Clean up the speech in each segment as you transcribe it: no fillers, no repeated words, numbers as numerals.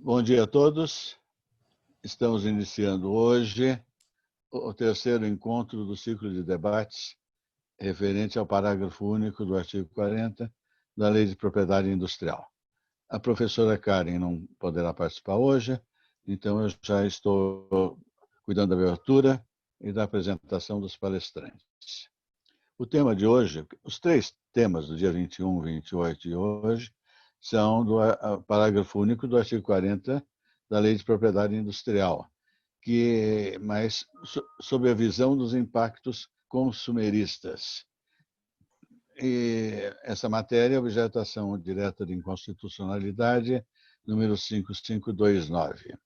Bom dia a todos. Estamos iniciando hoje o terceiro encontro do ciclo de debates referente ao parágrafo único do artigo 40 da Lei de Propriedade Industrial. A professora Karen não poderá participar hoje, então eu já estou cuidando da abertura e da apresentação dos palestrantes. O tema de hoje, os três temas do dia 21, 28 e hoje, são do parágrafo único do artigo 40 da Lei de Propriedade Industrial, mas sob a visão dos impactos consumeristas. E essa matéria é objeto de ação direta de inconstitucionalidade, número 5529.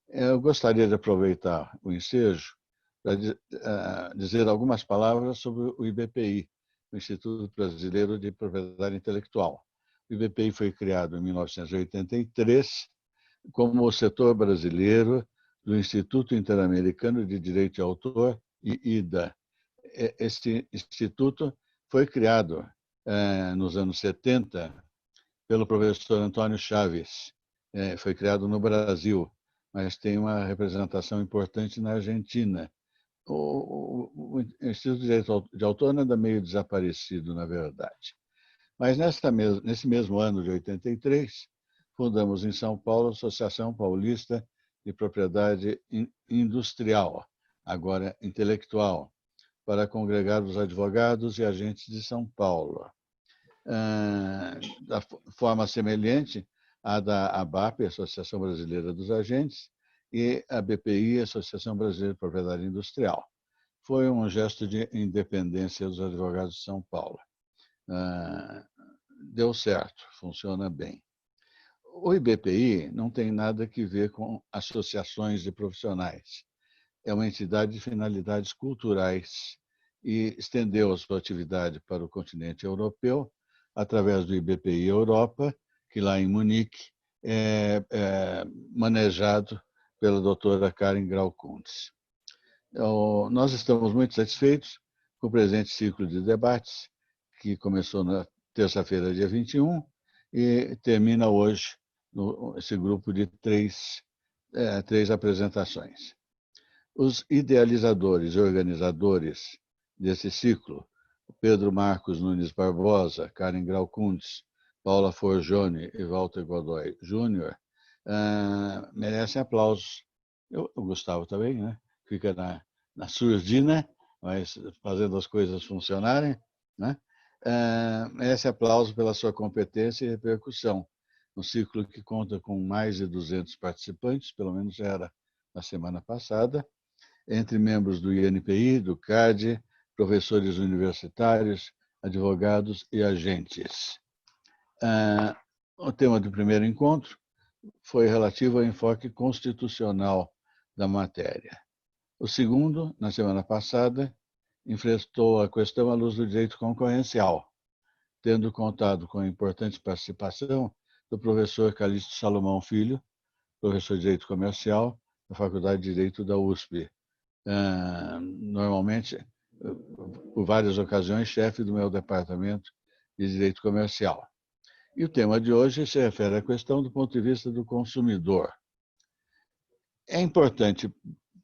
Eu gostaria de aproveitar o ensejo para dizer algumas palavras sobre o IBPI, o Instituto Brasileiro de Propriedade Intelectual. O IBPI foi criado em 1983 como o setor brasileiro do Instituto Interamericano de Direito de Autor, IIDA. Este instituto foi criado nos anos 70 pelo professor Antônio Chaves. Foi criado no Brasil, mas tem uma representação importante na Argentina. O Instituto de Direito de Autor anda meio desaparecido, na verdade. Mas nesse mesmo ano de 83, fundamos em São Paulo a Associação Paulista de Propriedade Industrial, agora intelectual, para congregar os advogados e agentes de São Paulo. Da forma semelhante à da ABAP, Associação Brasileira dos Agentes, e a BPI, Associação Brasileira de Propriedade Industrial. Foi um gesto de independência dos advogados de São Paulo. Deu certo, funciona bem. O IBPI não tem nada que ver com associações de profissionais. É uma entidade de finalidades culturais e estendeu a sua atividade para o continente europeu através do IBPI Europa, que lá em Munique é manejado pela doutora Karen Grau-Kuntz. Nós estamos muito satisfeitos com o presente ciclo de debates, que começou na terça-feira, dia 21, e termina hoje esse grupo de três apresentações. Os idealizadores e organizadores desse ciclo, Pedro Marcos Nunes Barbosa, Karen Grau-Kuntz, Paula Forgione e Walter Godoy Júnior, merecem aplausos. O Gustavo também, né? Fica na surdina, mas fazendo as coisas funcionarem, né? Merece aplauso pela sua competência e repercussão. Um ciclo que conta com mais de 200 participantes, pelo menos era na semana passada, entre membros do INPI, do CAD, professores universitários, advogados e agentes. O tema do primeiro encontro foi relativo ao enfoque constitucional da matéria. O segundo, na semana passada, enfrentou a questão à luz do direito concorrencial, tendo contado com a importante participação do professor Calixto Salomão Filho, professor de Direito Comercial da Faculdade de Direito da USP, normalmente, por várias ocasiões, chefe do meu departamento de Direito Comercial. E o tema de hoje se refere à questão do ponto de vista do consumidor. É importante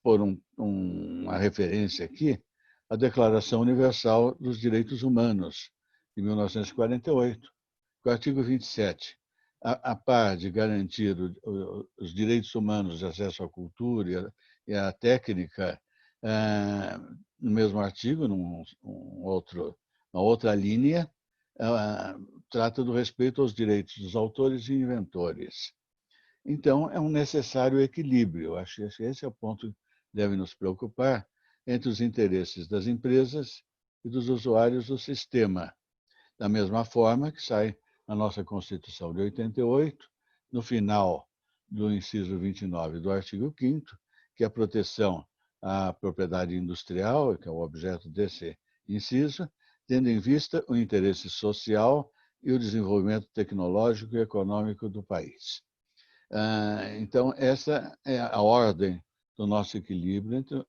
pôr uma referência aqui à Declaração Universal dos Direitos Humanos, de 1948, o artigo 27, a par de garantir os direitos humanos de acesso à cultura e à técnica, no mesmo artigo, uma outra linha, trata do respeito aos direitos dos autores e inventores. Então, é um necessário equilíbrio. Acho que esse é o ponto que deve nos preocupar entre os interesses das empresas e dos usuários do sistema. Da mesma forma que sai na nossa Constituição de 88, no final do inciso 29 do artigo 5º, que é a proteção à propriedade industrial, que é o objeto desse inciso, tendo em vista o interesse social e o desenvolvimento tecnológico e econômico do país. Então, essa é a ordem do nosso equilíbrio entre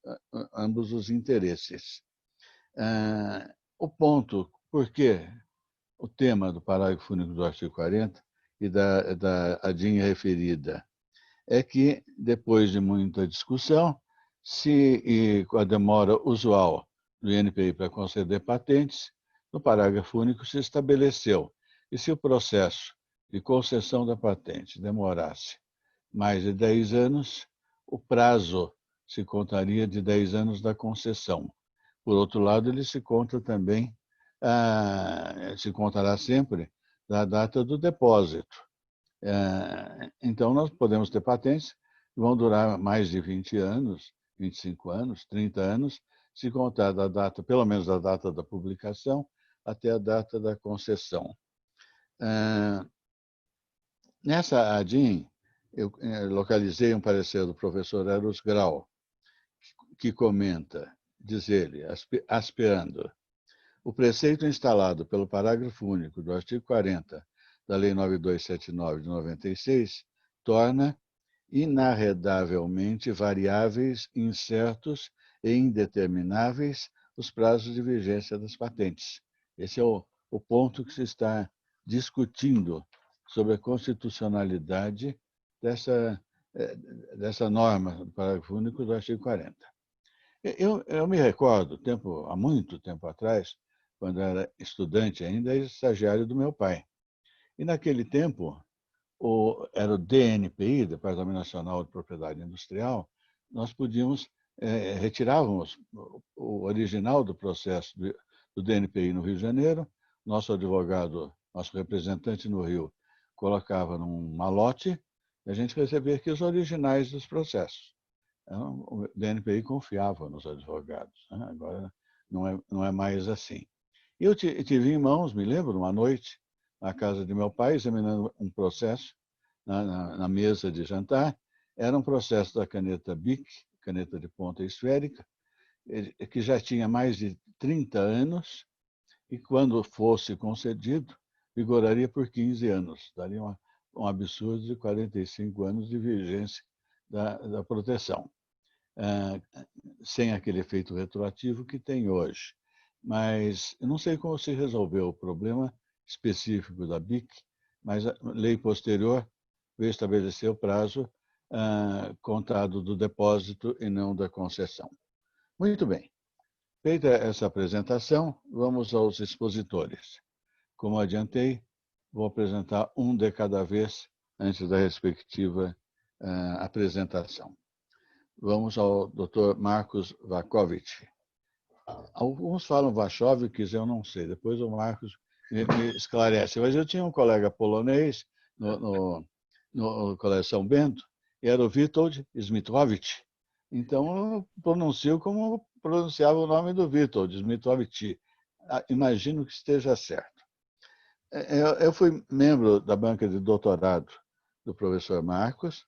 ambos os interesses. O ponto, por que o tema do parágrafo único do artigo 40 e da ADIM referida é que, depois de muita discussão, e com a demora usual do INPI para conceder patentes, no parágrafo único se estabeleceu que, se o processo de concessão da patente demorasse mais de 10 anos, o prazo se contaria de 10 anos da concessão. Por outro lado, ele se conta também, se contará sempre da data do depósito. Então, nós podemos ter patentes que vão durar mais de 20 anos, 25 anos, 30 anos, se contar da data, pelo menos da data da publicação, até a data da concessão. Nessa ADIM, eu localizei um parecer do professor Eros Grau, que comenta, diz ele, aspeando: o preceito instalado pelo parágrafo único do artigo 40 da Lei 9279 de 96 torna inarredavelmente variáveis, incertos e indetermináveis os prazos de vigência das patentes. Esse é o ponto que se está discutindo sobre a constitucionalidade dessa norma do parágrafo único do artigo 40. Eu me recordo, há muito tempo atrás, quando era estudante ainda, e estagiário do meu pai. E naquele tempo, era o DNPI, Departamento Nacional de Propriedade Industrial, nós retirávamos o original do processo do DNPI no Rio de Janeiro, nosso advogado, nosso representante no Rio, colocava num malote, e a gente recebia aqui os originais dos processos. Então, o DNPI confiava nos advogados, né? Agora não é mais assim. Eu tive em mãos, me lembro, uma noite, na casa de meu pai, examinando um processo na mesa de jantar. Era um processo da caneta BIC, caneta de ponta esférica, que já tinha mais de 30 anos e, quando fosse concedido, vigoraria por 15 anos. Daria um absurdo de 45 anos de vigência da proteção, sem aquele efeito retroativo que tem hoje. Mas eu não sei como se resolveu o problema específico da BIC, mas a lei posterior veio estabelecer o prazo contado do depósito e não da concessão. Muito bem. Feita essa apresentação, vamos aos expositores. Como adiantei, vou apresentar um de cada vez antes da respectiva apresentação. Vamos ao Dr. Marcos Vakovich. Alguns falam Vachovics, eu não sei. Depois o Marcos me esclarece. Mas eu tinha um colega polonês no Colégio São Bento, e era o Witold Smitowicz. Então, eu pronuncio como pronunciava o nome do Witold, Smitowicz. Imagino que esteja certo. Eu fui membro da banca de doutorado do professor Marcos,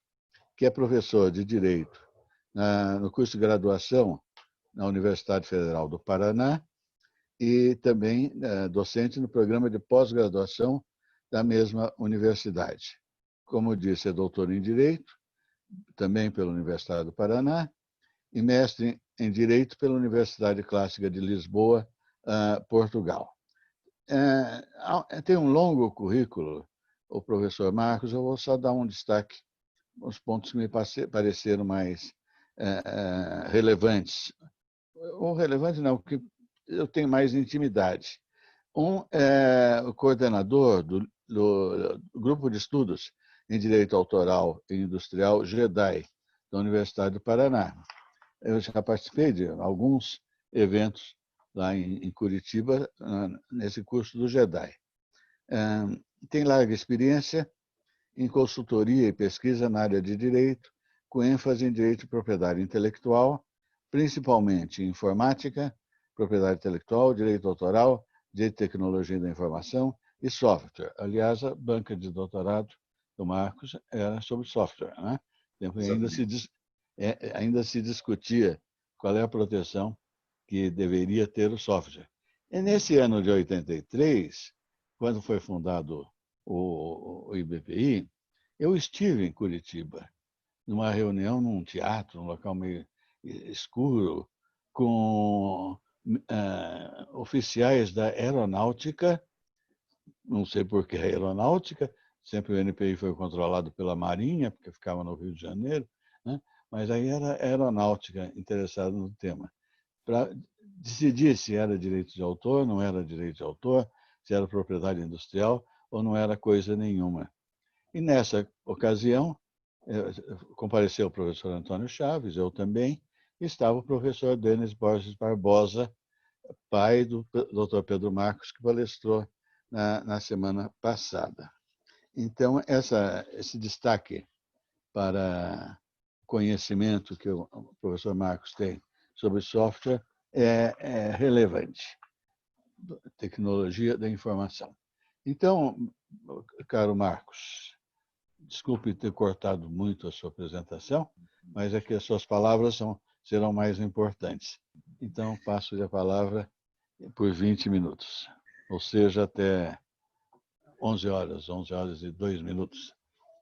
que é professor de Direito no curso de graduação na Universidade Federal do Paraná e também docente no programa de pós-graduação da mesma universidade. Como disse, é doutor em Direito, também pela Universidade do Paraná, e mestre em Direito pela Universidade Clássica de Lisboa, Portugal. Tem um longo currículo, o professor Marcos. Eu vou só dar um destaque, os pontos que me pareceram mais relevantes. Ou relevante não, porque eu tenho mais intimidade. Um é o coordenador do Grupo de Estudos em Direito Autoral e Industrial, GEDAI, da Universidade do Paraná. Eu já participei de alguns eventos lá em Curitiba, nesse curso do GEDAI. Tem larga experiência em consultoria e pesquisa na área de direito, com ênfase em direito de propriedade intelectual, principalmente em informática, propriedade intelectual, direito autoral, direito de tecnologia da informação e software. Aliás, a banca de doutorado do Marcos era sobre software, né? Ainda se discutia qual é a proteção que deveria ter o software. E nesse ano de 83, quando foi fundado o IBPI, eu estive em Curitiba, numa reunião num teatro, num local meio escuro, com oficiais da aeronáutica, não sei por que aeronáutica, Sempre o NPI foi controlado pela Marinha, porque ficava no Rio de Janeiro, né? Mas aí era a aeronáutica interessada no tema. Para decidir se era direito de autor, não era direito de autor, se era propriedade industrial ou não era coisa nenhuma. E nessa ocasião, compareceu o professor Antônio Chaves, eu também, e estava o professor Denis Borges Barbosa, pai do Dr. Pedro Marcos, que palestrou na semana passada. Então, esse destaque para conhecimento que o professor Marcos tem sobre software é relevante. Tecnologia da informação. Então, caro Marcos, desculpe ter cortado muito a sua apresentação, mas é que as suas palavras serão mais importantes. Então, passo-lhe a palavra por 20 minutos, ou seja, até 11 horas e 2 minutos.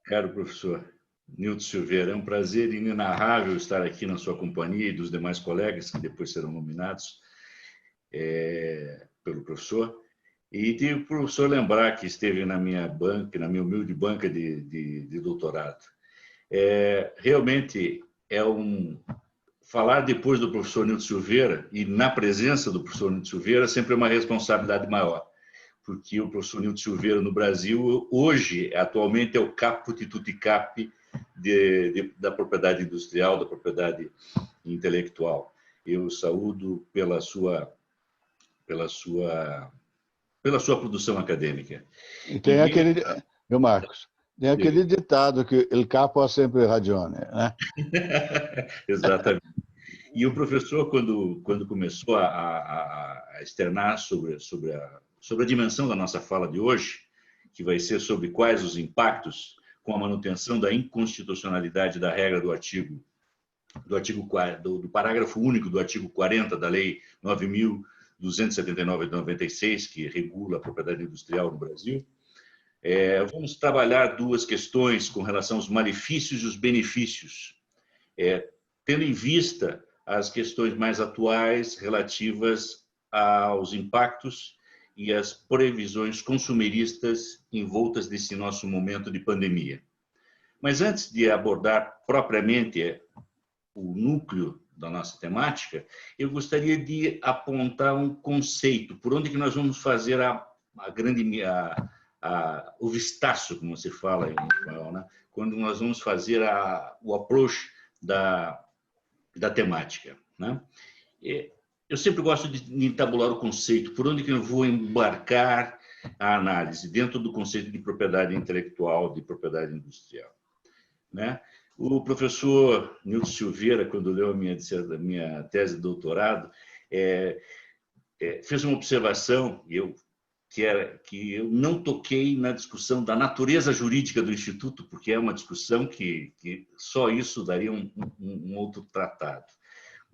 Caro professor Nilton Silveira, é um prazer inenarrável estar aqui na sua companhia e dos demais colegas que depois serão nominados pelo professor. E de o professor lembrar que esteve na minha banca, na minha humilde banca de doutorado. Realmente falar depois do professor Nilton Silveira e na presença do professor Nilton Silveira sempre é uma responsabilidade maior, porque o professor Nilton Silveira no Brasil hoje, atualmente, é o caput tutti capi da propriedade industrial, da propriedade intelectual. Eu saúdo pela sua produção acadêmica. E tem meu Marcos, tem aquele ditado que il capo ha sempre ragione, né? Exatamente. E o professor, quando começou a externar sobre a dimensão da nossa fala de hoje, que vai ser sobre quais os impactos com a manutenção da inconstitucionalidade da regra do parágrafo único do artigo 40 da Lei 9.279 de 96, que regula a propriedade industrial no Brasil, vamos trabalhar duas questões com relação aos malefícios e os benefícios, tendo em vista as questões mais atuais relativas aos impactos e às previsões consumeristas envoltas desse nosso momento de pandemia. Mas antes de abordar propriamente o núcleo da nossa temática, eu gostaria de apontar um conceito, por onde que nós vamos fazer o vistaço, como se fala em espanhol, né? Quando nós vamos fazer o approach da temática, né? Eu sempre gosto de tabular o conceito, por onde que eu vou embarcar a análise, dentro do conceito de propriedade intelectual, de propriedade industrial, né? O professor Nilton Silveira, quando leu a minha tese de doutorado, fez uma observação, que eu não toquei na discussão da natureza jurídica do Instituto, porque é uma discussão que só isso daria um outro tratado.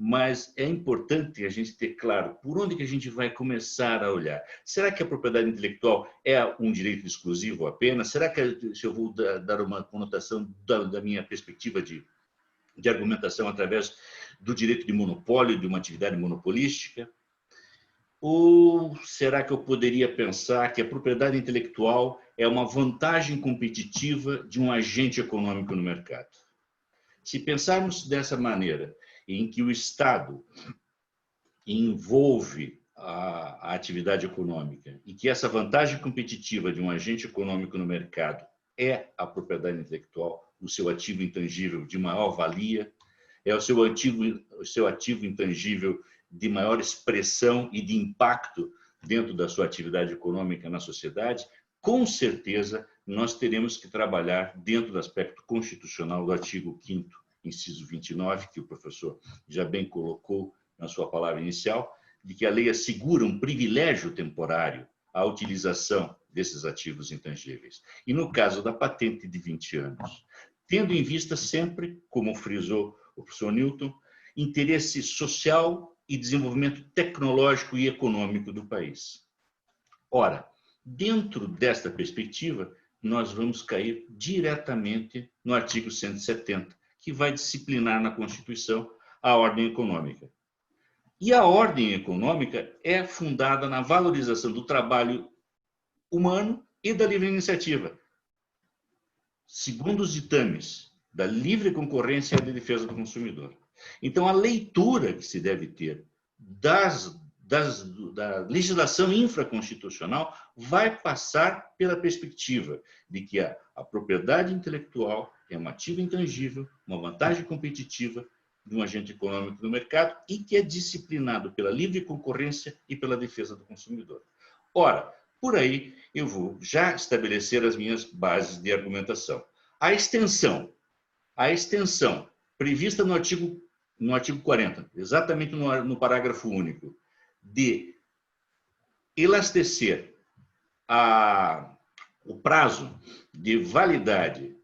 Mas é importante a gente ter claro por onde que a gente vai começar a olhar. Será que a propriedade intelectual é um direito exclusivo apenas? Será que, se eu vou dar uma conotação da minha perspectiva de argumentação através do direito de monopólio, de uma atividade monopolística? Ou será que eu poderia pensar que a propriedade intelectual é uma vantagem competitiva de um agente econômico no mercado? Se pensarmos dessa maneira, em que o Estado envolve a atividade econômica e que essa vantagem competitiva de um agente econômico no mercado é a propriedade intelectual, o seu ativo intangível de maior valia, é o seu ativo intangível de maior expressão e de impacto dentro da sua atividade econômica na sociedade, com certeza nós teremos que trabalhar dentro do aspecto constitucional do artigo 5º, inciso 29, que o professor já bem colocou na sua palavra inicial, de que a lei assegura um privilégio temporário à utilização desses ativos intangíveis. E no caso da patente de 20 anos, tendo em vista sempre, como frisou o professor Nilton, interesse social e desenvolvimento tecnológico e econômico do país. Ora, dentro desta perspectiva, nós vamos cair diretamente no artigo 170, que vai disciplinar na Constituição a ordem econômica. E a ordem econômica é fundada na valorização do trabalho humano e da livre iniciativa. segundo os ditames da livre concorrência e da defesa do consumidor. Então, a leitura que se deve ter da legislação infraconstitucional vai passar pela perspectiva de que a propriedade intelectual é um ativo intangível, uma vantagem competitiva de um agente econômico no mercado e que é disciplinado pela livre concorrência e pela defesa do consumidor. Ora, por aí eu vou já estabelecer as minhas bases de argumentação. A extensão prevista no artigo 40, exatamente no parágrafo único, de elastecer o prazo de validade,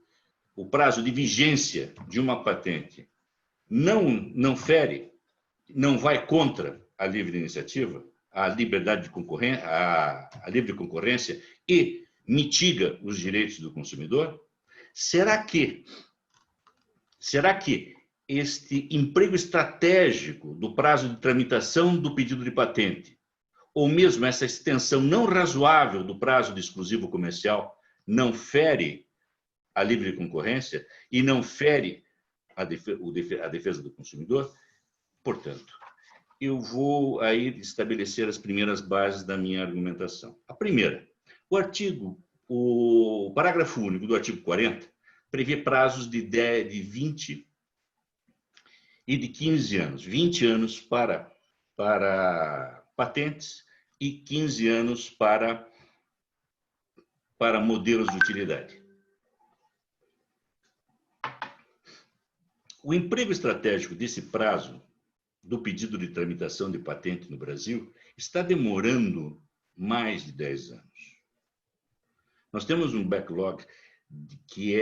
o prazo de vigência de uma patente, não fere, não vai contra a livre iniciativa, a liberdade de concorrência, a livre concorrência e mitiga os direitos do consumidor? Será que este emprego estratégico do prazo de tramitação do pedido de patente, ou mesmo essa extensão não razoável do prazo de exclusivo comercial, não fere a livre concorrência e não fere a defesa do consumidor? Portanto, eu vou aí estabelecer as primeiras bases da minha argumentação. A primeira, o parágrafo único do artigo 40 prevê prazos de 20 e de 15 anos. 20 anos para patentes e 15 anos para modelos de utilidade. O emprego estratégico desse prazo do pedido de tramitação de patente no Brasil está demorando mais de 10 anos. Nós temos um backlog que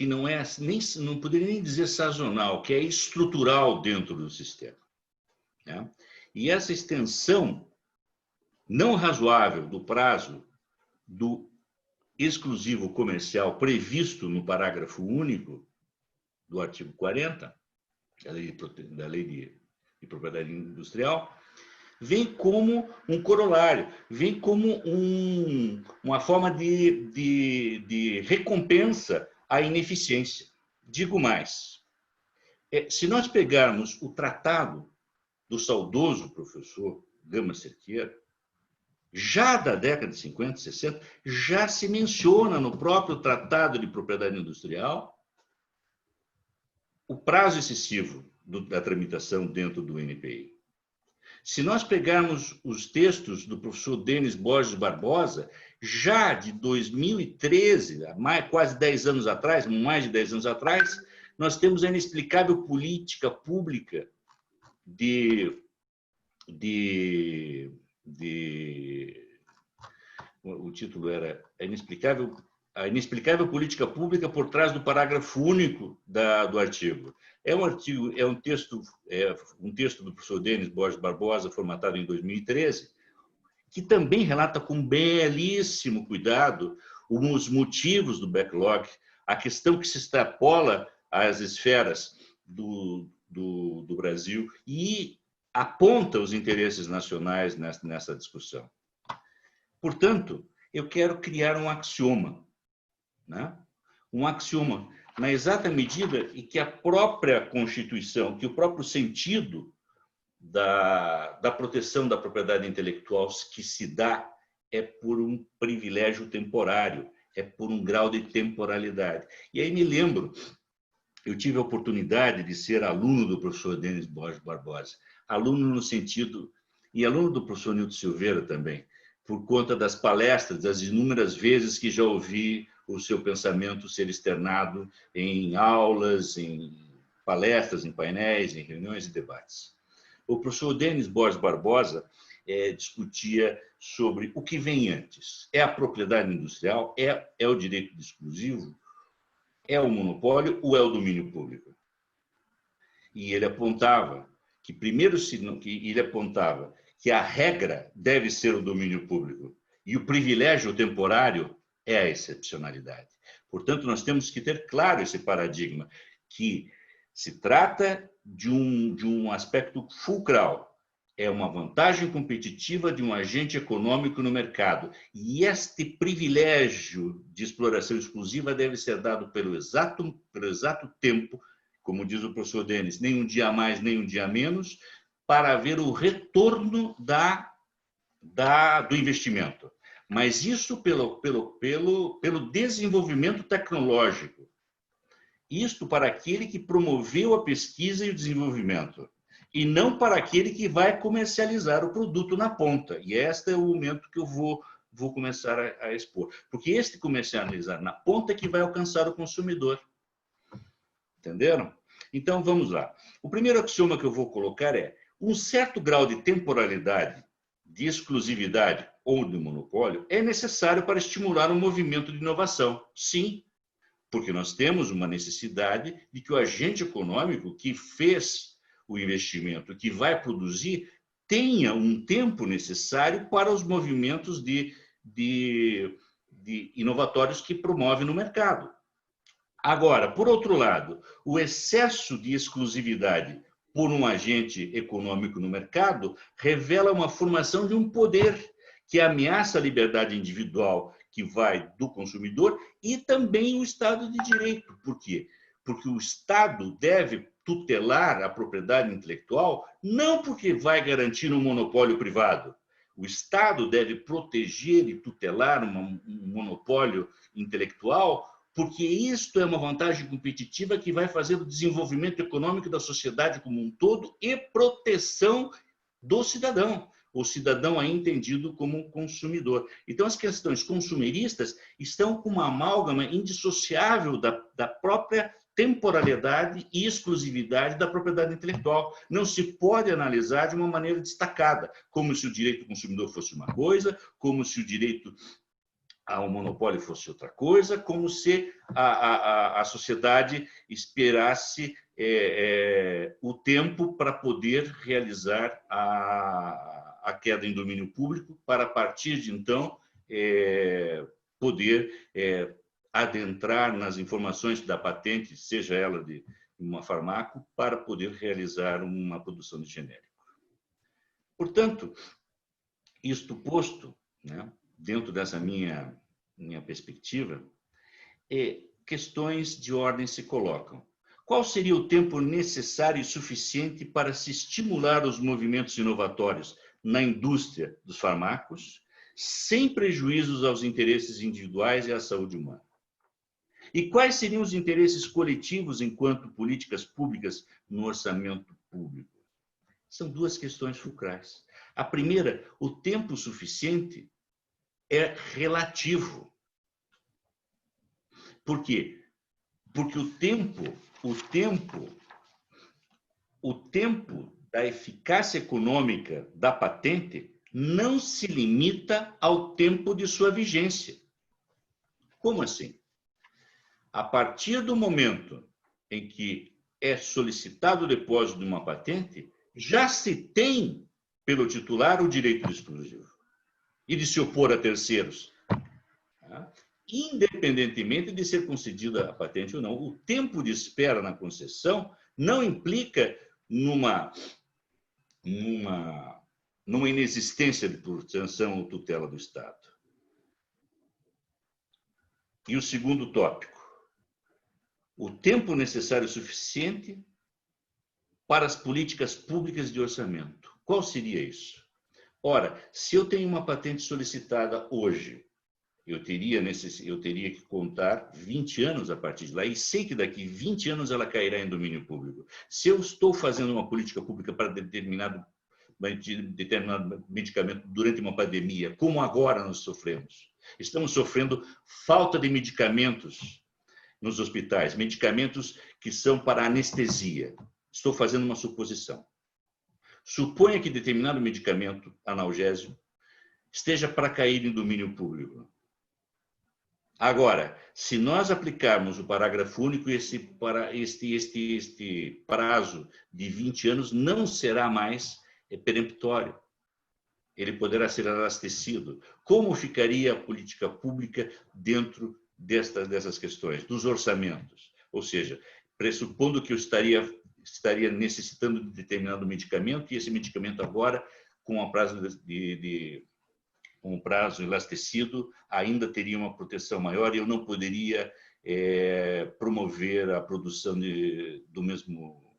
não poderia nem dizer sazonal, que é estrutural dentro do sistema, né? E essa extensão não razoável do prazo do exclusivo comercial previsto no parágrafo único do artigo 40, da Lei de Propriedade Industrial, vem como um corolário, vem como uma forma de recompensa à ineficiência. Digo mais, se nós pegarmos o tratado do saudoso professor Gama Cerqueira, já da década de 50, 60, já se menciona no próprio Tratado de Propriedade Industrial o prazo excessivo da tramitação dentro do NPI. Se nós pegarmos os textos do professor Denis Borges Barbosa, já de 2013, quase 10 anos atrás, mais de 10 anos atrás, nós temos a inexplicável política pública o título era a inexplicável política pública por trás do parágrafo único do artigo. É um texto do professor Denis Borges Barbosa, formatado em 2013, que também relata com belíssimo cuidado os motivos do backlog, a questão que se extrapola às esferas do Brasil e aponta os interesses nacionais nessa discussão. Portanto, eu quero criar um axioma, né? Um axioma na exata medida em que a própria Constituição, que o próprio sentido da proteção da propriedade intelectual que se dá é por um privilégio temporário, é por um grau de temporalidade. E aí me lembro, eu tive a oportunidade de ser aluno do professor Denis Borges Barbosa, aluno no sentido, e aluno do professor Nilton Silveira também, por conta das palestras, das inúmeras vezes que já ouvi o seu pensamento ser externado em aulas, em palestras, em painéis, em reuniões e debates. O professor Denis Borges Barbosa discutia sobre o que vem antes. É a propriedade industrial? É o direito exclusivo? É o monopólio ou é o domínio público? E ele apontava que a regra deve ser o domínio público e o privilégio temporário é a excepcionalidade. Portanto, nós temos que ter claro esse paradigma, que se trata de um aspecto fulcral, é uma vantagem competitiva de um agente econômico no mercado. E este privilégio de exploração exclusiva deve ser dado pelo exato tempo, como diz o professor Denis, nem um dia a mais, nem um dia a menos, para haver o retorno do investimento. Mas isso pelo desenvolvimento tecnológico. Isto para aquele que promoveu a pesquisa e o desenvolvimento, e não para aquele que vai comercializar o produto na ponta. E este é o momento que eu vou começar a expor. Porque este comercializar na ponta é que vai alcançar o consumidor. Entenderam? Então, vamos lá. O primeiro axioma que eu vou colocar é: um certo grau de temporalidade, de exclusividade ou de monopólio é necessário para estimular um movimento de inovação. Sim, porque nós temos uma necessidade de que o agente econômico que fez o investimento, que vai produzir, tenha um tempo necessário para os movimentos de inovatórios que promove no mercado. Agora, por outro lado, o excesso de exclusividade por um agente econômico no mercado revela uma formação de um poder que ameaça a liberdade individual que vai do consumidor e também o Estado de Direito. Por quê? Porque o Estado deve tutelar a propriedade intelectual não porque vai garantir um monopólio privado. O Estado deve proteger e tutelar um monopólio intelectual porque isto é uma vantagem competitiva que vai fazer o desenvolvimento econômico da sociedade como um todo e proteção do cidadão. O cidadão é entendido como um consumidor. Então, as questões consumeristas estão com uma amálgama indissociável da própria temporalidade e exclusividade da propriedade intelectual. Não se pode analisar de uma maneira destacada, como se o direito do consumidor fosse uma coisa, como se o direito ao monopólio fosse outra coisa, como se a sociedade esperasse o tempo para poder realizar a queda em domínio público, para, a partir de então, poder adentrar nas informações da patente, seja ela de uma farmaco, para poder realizar uma produção de genérico. Portanto, isto posto, né, dentro dessa minha perspectiva, questões de ordem se colocam. Qual seria o tempo necessário e suficiente para se estimular os movimentos inovatórios na indústria dos fármacos, sem prejuízos aos interesses individuais e à saúde humana? E quais seriam os interesses coletivos enquanto políticas públicas no orçamento público? São duas questões fulcrais. A primeira, o tempo suficiente é relativo. Por quê? Porque o tempo da eficácia econômica da patente não se limita ao tempo de sua vigência. Como assim? A partir do momento em que é solicitado o depósito de uma patente, já se tem, pelo titular, o direito exclusivo e de se opor a terceiros, independentemente de ser concedida a patente ou não. O tempo de espera na concessão não implica numa inexistência de proteção ou tutela do Estado. E o segundo tópico, o tempo necessário suficiente para as políticas públicas de orçamento. Qual seria isso? Ora, se eu tenho uma patente solicitada hoje, eu teria que contar 20 anos a partir de lá, e sei que daqui 20 anos ela cairá em domínio público. Se eu estou fazendo uma política pública para determinado medicamento durante uma pandemia, como agora nós sofremos, estamos sofrendo falta de medicamentos nos hospitais, medicamentos que são para anestesia. Estou fazendo uma suposição. Suponha que determinado medicamento analgésico esteja para cair em domínio público. Agora, se nós aplicarmos o parágrafo único, este prazo de 20 anos não será mais peremptório. Ele poderá ser abastecido. Como ficaria a política pública dentro dessas questões, dos orçamentos? Ou seja, pressupondo que eu estaria estaria necessitando de determinado medicamento e esse medicamento agora, com um prazo elastecido, ainda teria uma proteção maior e eu não poderia promover a produção do mesmo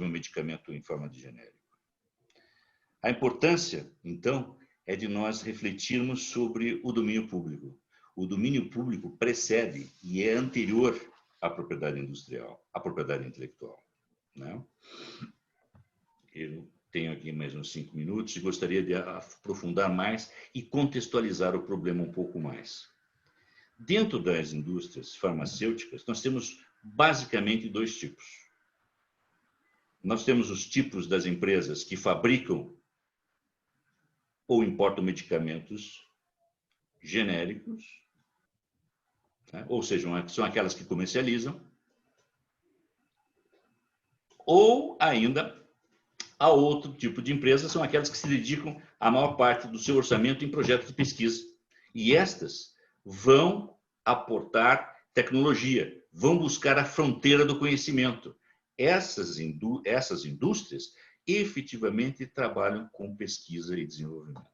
medicamento em forma de genérico. A importância, então, é de nós refletirmos sobre o domínio público. O domínio público precede e é anterior à propriedade industrial, à propriedade intelectual, né? Eu tenho aqui mais uns 5 minutos e gostaria de aprofundar mais e contextualizar o problema um pouco mais. Dentro das indústrias farmacêuticas, nós temos basicamente 2 tipos. Nós temos os tipos das empresas que fabricam ou importam medicamentos genéricos, né? Ou seja, são aquelas que comercializam, ou ainda a outro tipo de empresa, são aquelas que se dedicam a maior parte do seu orçamento em projetos de pesquisa. E estas vão aportar tecnologia, vão buscar a fronteira do conhecimento. Essas indústrias efetivamente trabalham com pesquisa e desenvolvimento.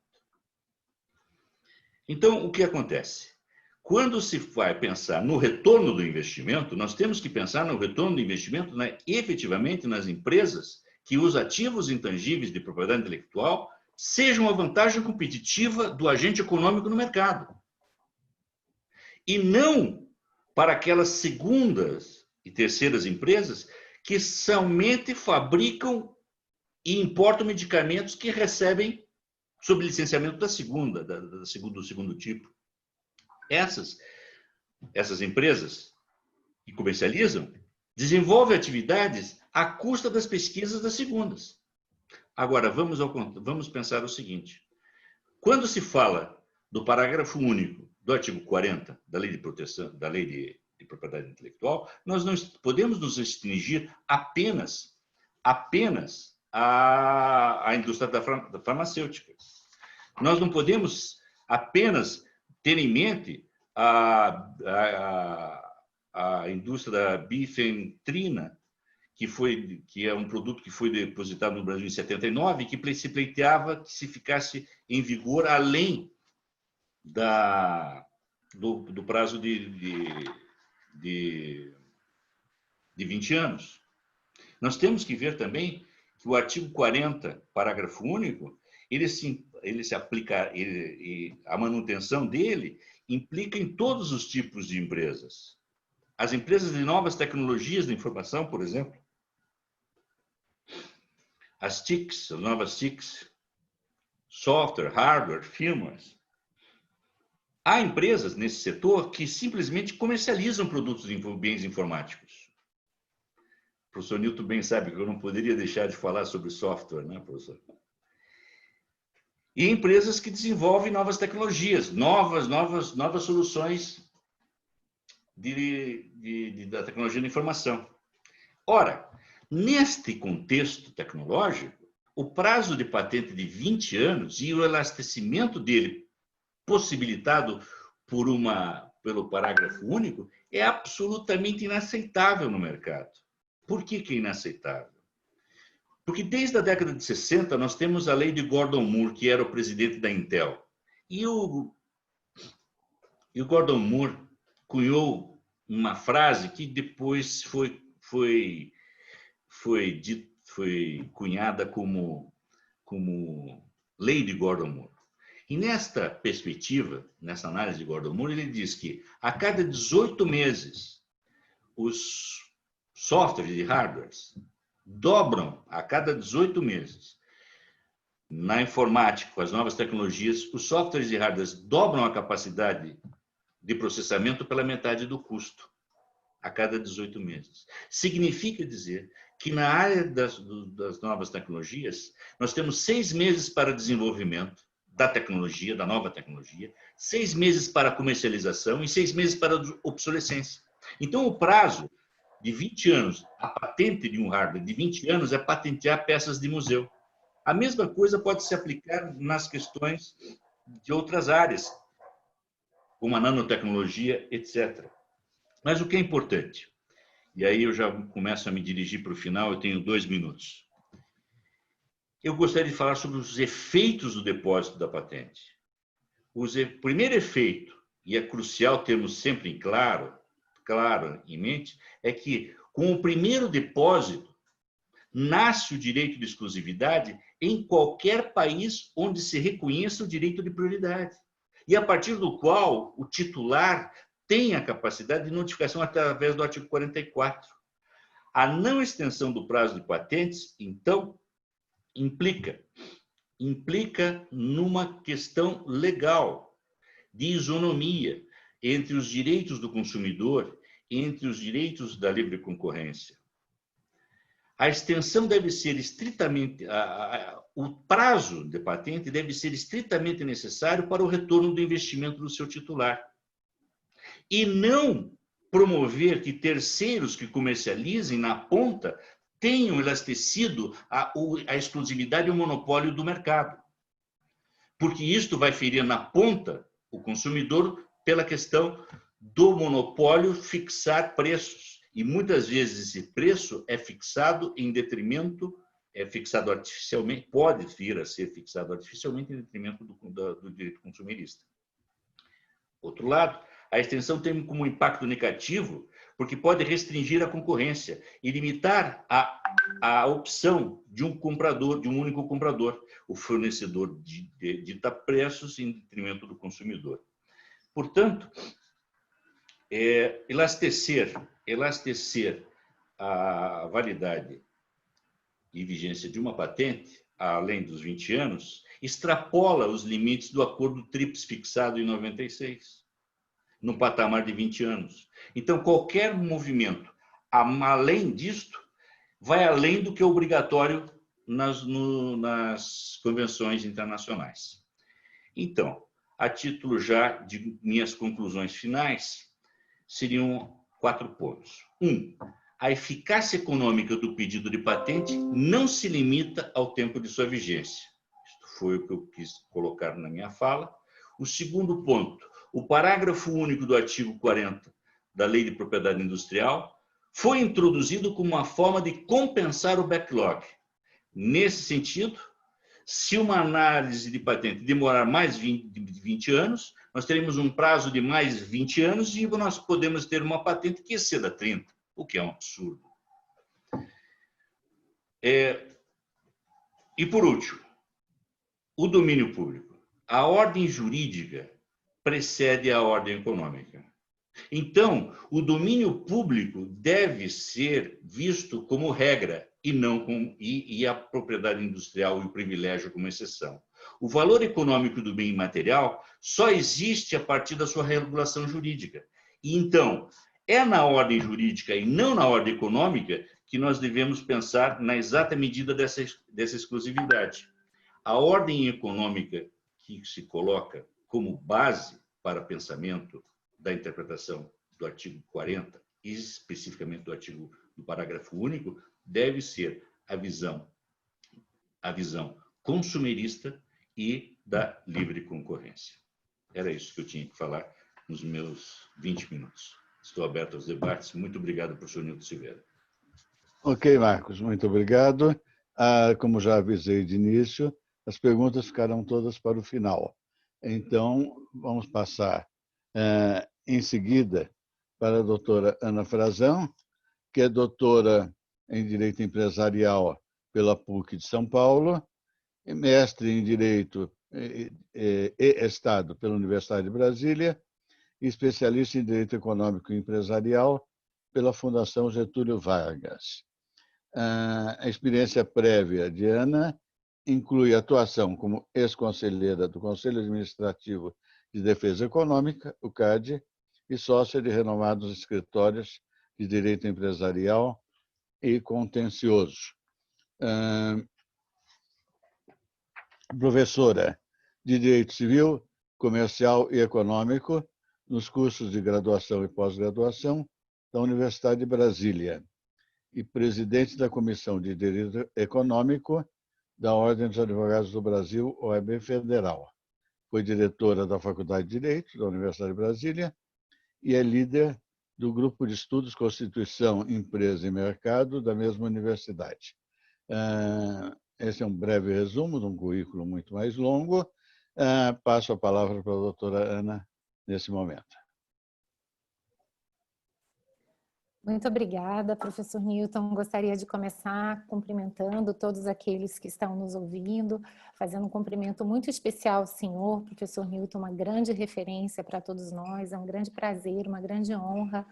Então, o que acontece? Quando se vai pensar no retorno do investimento, nós temos que pensar no retorno do investimento, né, efetivamente nas empresas que os ativos intangíveis de propriedade intelectual sejam a vantagem competitiva do agente econômico no mercado. E não para aquelas segundas e terceiras empresas que somente fabricam e importam medicamentos que recebem sob licenciamento do segundo tipo. Essas empresas que comercializam desenvolvem atividades à custa das pesquisas das segundas. Agora, vamos pensar o seguinte. Quando se fala do parágrafo único do artigo 40 da Lei de Proteção, da Lei de Propriedade Intelectual, nós não podemos nos restringir apenas à indústria da farmacêutica. Nós não podemos apenas ter em mente a indústria da bifentrina, que é um produto que foi depositado no Brasil em 79 e que se pleiteava que se ficasse em vigor além do prazo de 20 anos. Nós temos que ver também que o artigo 40, parágrafo único, ele se aplica, a manutenção dele implica em todos os tipos de empresas. As empresas de novas tecnologias de informação, por exemplo, as TICs, as novas TICs, software, hardware, firmware. Há empresas nesse setor que simplesmente comercializam produtos de bens informáticos. O professor Nilton bem sabe que eu não poderia deixar de falar sobre software, né, professor? E empresas que desenvolvem novas tecnologias, novas soluções da tecnologia da informação. Ora, neste contexto tecnológico, o prazo de patente de 20 anos e o elastecimento dele possibilitado pelo parágrafo único é absolutamente inaceitável no mercado. Por que é inaceitável? Porque desde a década de 60 nós temos a lei de Gordon Moore, que era o presidente da Intel. E o Gordon Moore cunhou uma frase que depois foi cunhada como lei de Gordon Moore. E nesta perspectiva, nessa análise de Gordon Moore, ele diz que a cada 18 meses os softwares e hardwares dobram a cada 18 meses. Na informática, com as novas tecnologias, os softwares e hardwares dobram a capacidade de processamento pela metade do custo, a cada 18 meses. Significa dizer que na área das novas tecnologias, nós temos 6 meses para desenvolvimento da tecnologia, da nova tecnologia, 6 meses para comercialização e 6 meses para obsolescência. Então, o prazo de 20 anos, a patente de um hardware de 20 anos é patentear peças de museu. A mesma coisa pode se aplicar nas questões de outras áreas, como a nanotecnologia, etc. Mas o que é importante? e aí eu já começo a me dirigir para o final, eu tenho 2 minutos. Eu gostaria de falar sobre os efeitos do depósito da patente. O primeiro efeito, e é crucial termos sempre em claro em mente, é que com o primeiro depósito nasce o direito de exclusividade em qualquer país onde se reconheça o direito de prioridade. E a partir do qual o titular tem a capacidade de notificação através do artigo 44. A não extensão do prazo de patentes, então, implica numa questão legal de isonomia entre os direitos do consumidor e entre os direitos da livre concorrência. A extensão deve ser estritamente, o prazo de patente deve ser estritamente necessário para o retorno do investimento do seu titular. E não promover que terceiros que comercializem na ponta tenham elastecido a exclusividade e o monopólio do mercado. Porque isto vai ferir na ponta o consumidor pela questão do monopólio fixar preços. E muitas vezes esse preço é fixado em detrimento, é fixado artificialmente, pode vir a ser fixado artificialmente em detrimento do direito consumerista. Outro lado, a extensão tem como impacto negativo porque pode restringir a concorrência e limitar a opção de um comprador, de um único comprador. O fornecedor dita preços em detrimento do consumidor. Portanto, elastecer a validade e vigência de uma patente, além dos 20 anos, extrapola os limites do acordo TRIPS fixado em 96, no patamar de 20 anos. Então, qualquer movimento além disto vai além do que é obrigatório nas convenções internacionais. Então, a título já de minhas conclusões finais, seriam 4 pontos. 1. A eficácia econômica do pedido de patente não se limita ao tempo de sua vigência. Isto foi o que eu quis colocar na minha fala. O segundo ponto, o parágrafo único do artigo 40 da Lei de Propriedade Industrial foi introduzido como uma forma de compensar o backlog. Nesse sentido, se uma análise de patente demorar mais de 20 anos, nós teremos um prazo de mais 20 anos e nós podemos ter uma patente que exceda 30, o que é um absurdo. E, por último, o domínio público. A ordem jurídica precede a ordem econômica. Então, o domínio público deve ser visto como regra e não e a propriedade industrial e o privilégio como exceção. O valor econômico do bem imaterial só existe a partir da sua regulação jurídica. E então, é na ordem jurídica e não na ordem econômica que nós devemos pensar na exata medida dessa exclusividade. A ordem econômica que se coloca como base para pensamento da interpretação do artigo 40, e especificamente do parágrafo único, deve ser a visão consumerista e da livre concorrência. Era isso que eu tinha que falar nos meus 20 minutos. Estou aberto aos debates. Muito obrigado, professor Nilton Silveira. Ok, Marcos, muito obrigado. Como já avisei de início, as perguntas ficarão todas para o final. Então, vamos passar em seguida para a doutora Ana Frazão, que é doutora em Direito Empresarial pela PUC de São Paulo, mestre em Direito e Estado pela Universidade de Brasília e especialista em Direito Econômico e Empresarial pela Fundação Getúlio Vargas. A experiência prévia de Ana inclui atuação como ex-conselheira do Conselho Administrativo de Defesa Econômica, o CAD, e sócia de renomados escritórios de direito empresarial e contencioso. Professora de Direito Civil, Comercial e Econômico nos cursos de graduação e pós-graduação da Universidade de Brasília e presidente da Comissão de Direito Econômico da Ordem dos Advogados do Brasil, OAB Federal. Foi diretora da Faculdade de Direito da Universidade de Brasília e é líder do Grupo de Estudos Constituição, Empresa e Mercado da mesma universidade. Esse é um breve resumo de um currículo muito mais longo. Passo a palavra para a doutora Ana nesse momento. Muito obrigada, professor Newton. Gostaria de começar cumprimentando todos aqueles que estão nos ouvindo, fazendo um cumprimento muito especial ao senhor, professor Newton, uma grande referência para todos nós. É um grande prazer, uma grande honra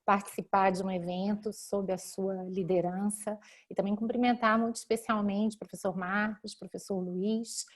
participar de um evento sob a sua liderança e também cumprimentar muito especialmente o professor Marcos, professor Luiz,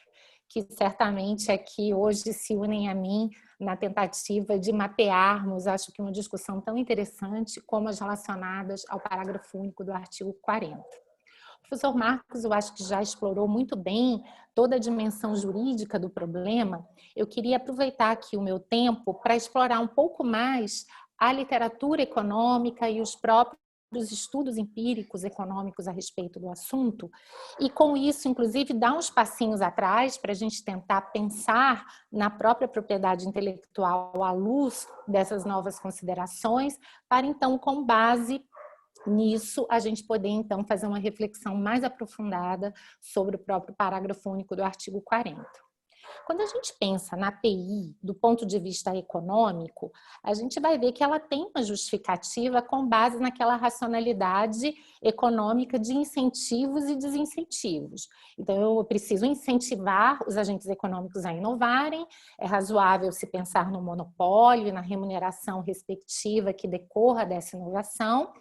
que certamente aqui hoje se unem a mim na tentativa de mapearmos, acho que uma discussão tão interessante como as relacionadas ao parágrafo único do artigo 40. O professor Marcos, eu acho que já explorou muito bem toda a dimensão jurídica do problema. Eu queria aproveitar aqui o meu tempo para explorar um pouco mais a literatura econômica e os próprios estudos empíricos econômicos a respeito do assunto, e com isso, inclusive, dar uns passinhos atrás para a gente tentar pensar na própria propriedade intelectual à luz dessas novas considerações, para então, com base nisso, a gente poder então fazer uma reflexão mais aprofundada sobre o próprio parágrafo único do artigo 40. Quando a gente pensa na API do ponto de vista econômico, a gente vai ver que ela tem uma justificativa com base naquela racionalidade econômica de incentivos e desincentivos. Então, eu preciso incentivar os agentes econômicos a inovarem, é razoável se pensar no monopólio e na remuneração respectiva que decorra dessa inovação,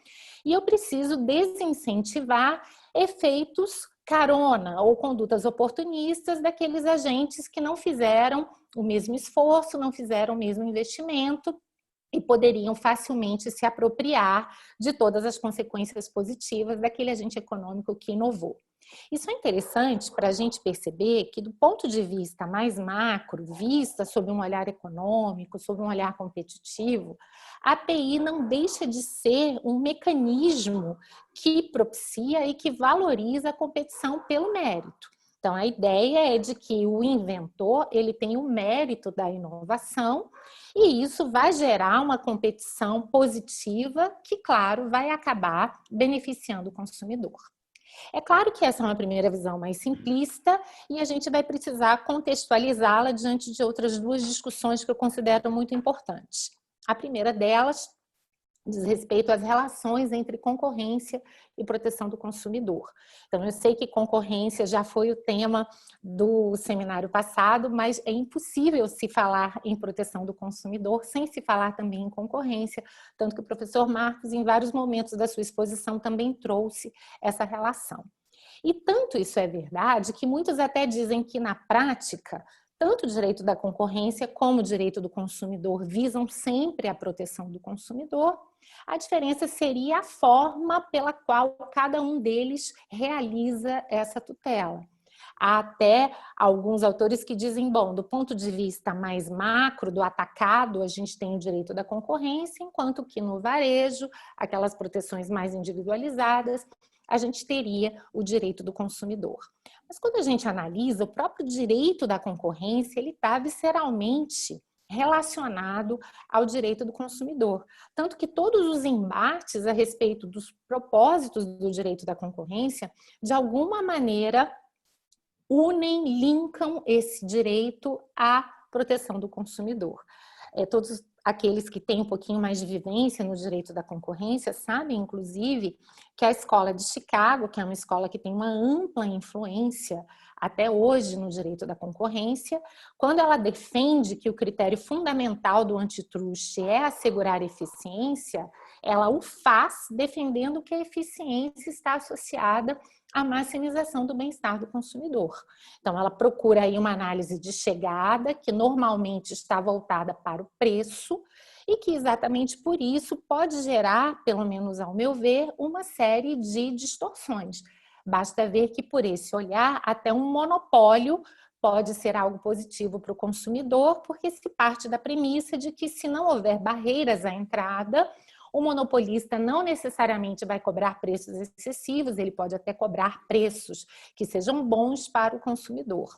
e eu preciso desincentivar efeitos carona ou condutas oportunistas daqueles agentes que não fizeram o mesmo esforço, não fizeram o mesmo investimento e poderiam facilmente se apropriar de todas as consequências positivas daquele agente econômico que inovou. Isso é interessante para a gente perceber que, do ponto de vista mais macro, vista sob um olhar econômico, sob um olhar competitivo, a API não deixa de ser um mecanismo que propicia e que valoriza a competição pelo mérito. Então, a ideia é de que o inventor ele tem o mérito da inovação e isso vai gerar uma competição positiva que, claro, vai acabar beneficiando o consumidor. É claro que essa é uma primeira visão mais simplista e a gente vai precisar contextualizá-la diante de outras duas discussões que eu considero muito importantes. A primeira delas diz respeito às relações entre concorrência e proteção do consumidor. Então, eu sei que concorrência já foi o tema do seminário passado, mas é impossível se falar em proteção do consumidor sem se falar também em concorrência, tanto que o professor Marcos, em vários momentos da sua exposição, também trouxe essa relação. E tanto isso é verdade que muitos até dizem que, na prática, tanto o direito da concorrência como o direito do consumidor visam sempre a proteção do consumidor. A diferença seria a forma pela qual cada um deles realiza essa tutela. Há até alguns autores que dizem, bom, do ponto de vista mais macro, do atacado, a gente tem o direito da concorrência, enquanto que no varejo, aquelas proteções mais individualizadas, a gente teria o direito do consumidor. Mas quando a gente analisa, o próprio direito da concorrência, ele está visceralmente relacionado ao direito do consumidor. Tanto que todos os embates a respeito dos propósitos do direito da concorrência, de alguma maneira, unem, linkam esse direito à proteção do consumidor. Todos aqueles que têm um pouquinho mais de vivência no direito da concorrência sabem, inclusive, que a Escola de Chicago, que é uma escola que tem uma ampla influência até hoje no direito da concorrência, quando ela defende que o critério fundamental do antitruste é assegurar eficiência, ela o faz defendendo que a eficiência está associada à maximização do bem-estar do consumidor. Então, ela procura aí uma análise de chegada, que normalmente está voltada para o preço, e que exatamente por isso pode gerar, pelo menos ao meu ver, uma série de distorções. Basta ver que, por esse olhar, até um monopólio pode ser algo positivo para o consumidor, porque se parte da premissa de que, se não houver barreiras à entrada, o monopolista não necessariamente vai cobrar preços excessivos, ele pode até cobrar preços que sejam bons para o consumidor.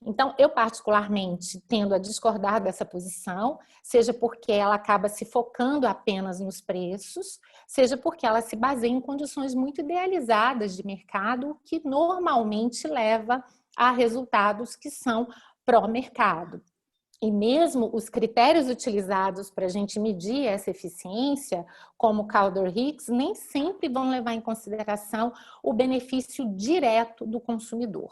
Então, eu particularmente tendo a discordar dessa posição, seja porque ela acaba se focando apenas nos preços, seja porque ela se baseia em condições muito idealizadas de mercado, que normalmente leva a resultados que são pró-mercado. E mesmo os critérios utilizados para a gente medir essa eficiência, como Kaldor-Hicks, nem sempre vão levar em consideração o benefício direto do consumidor.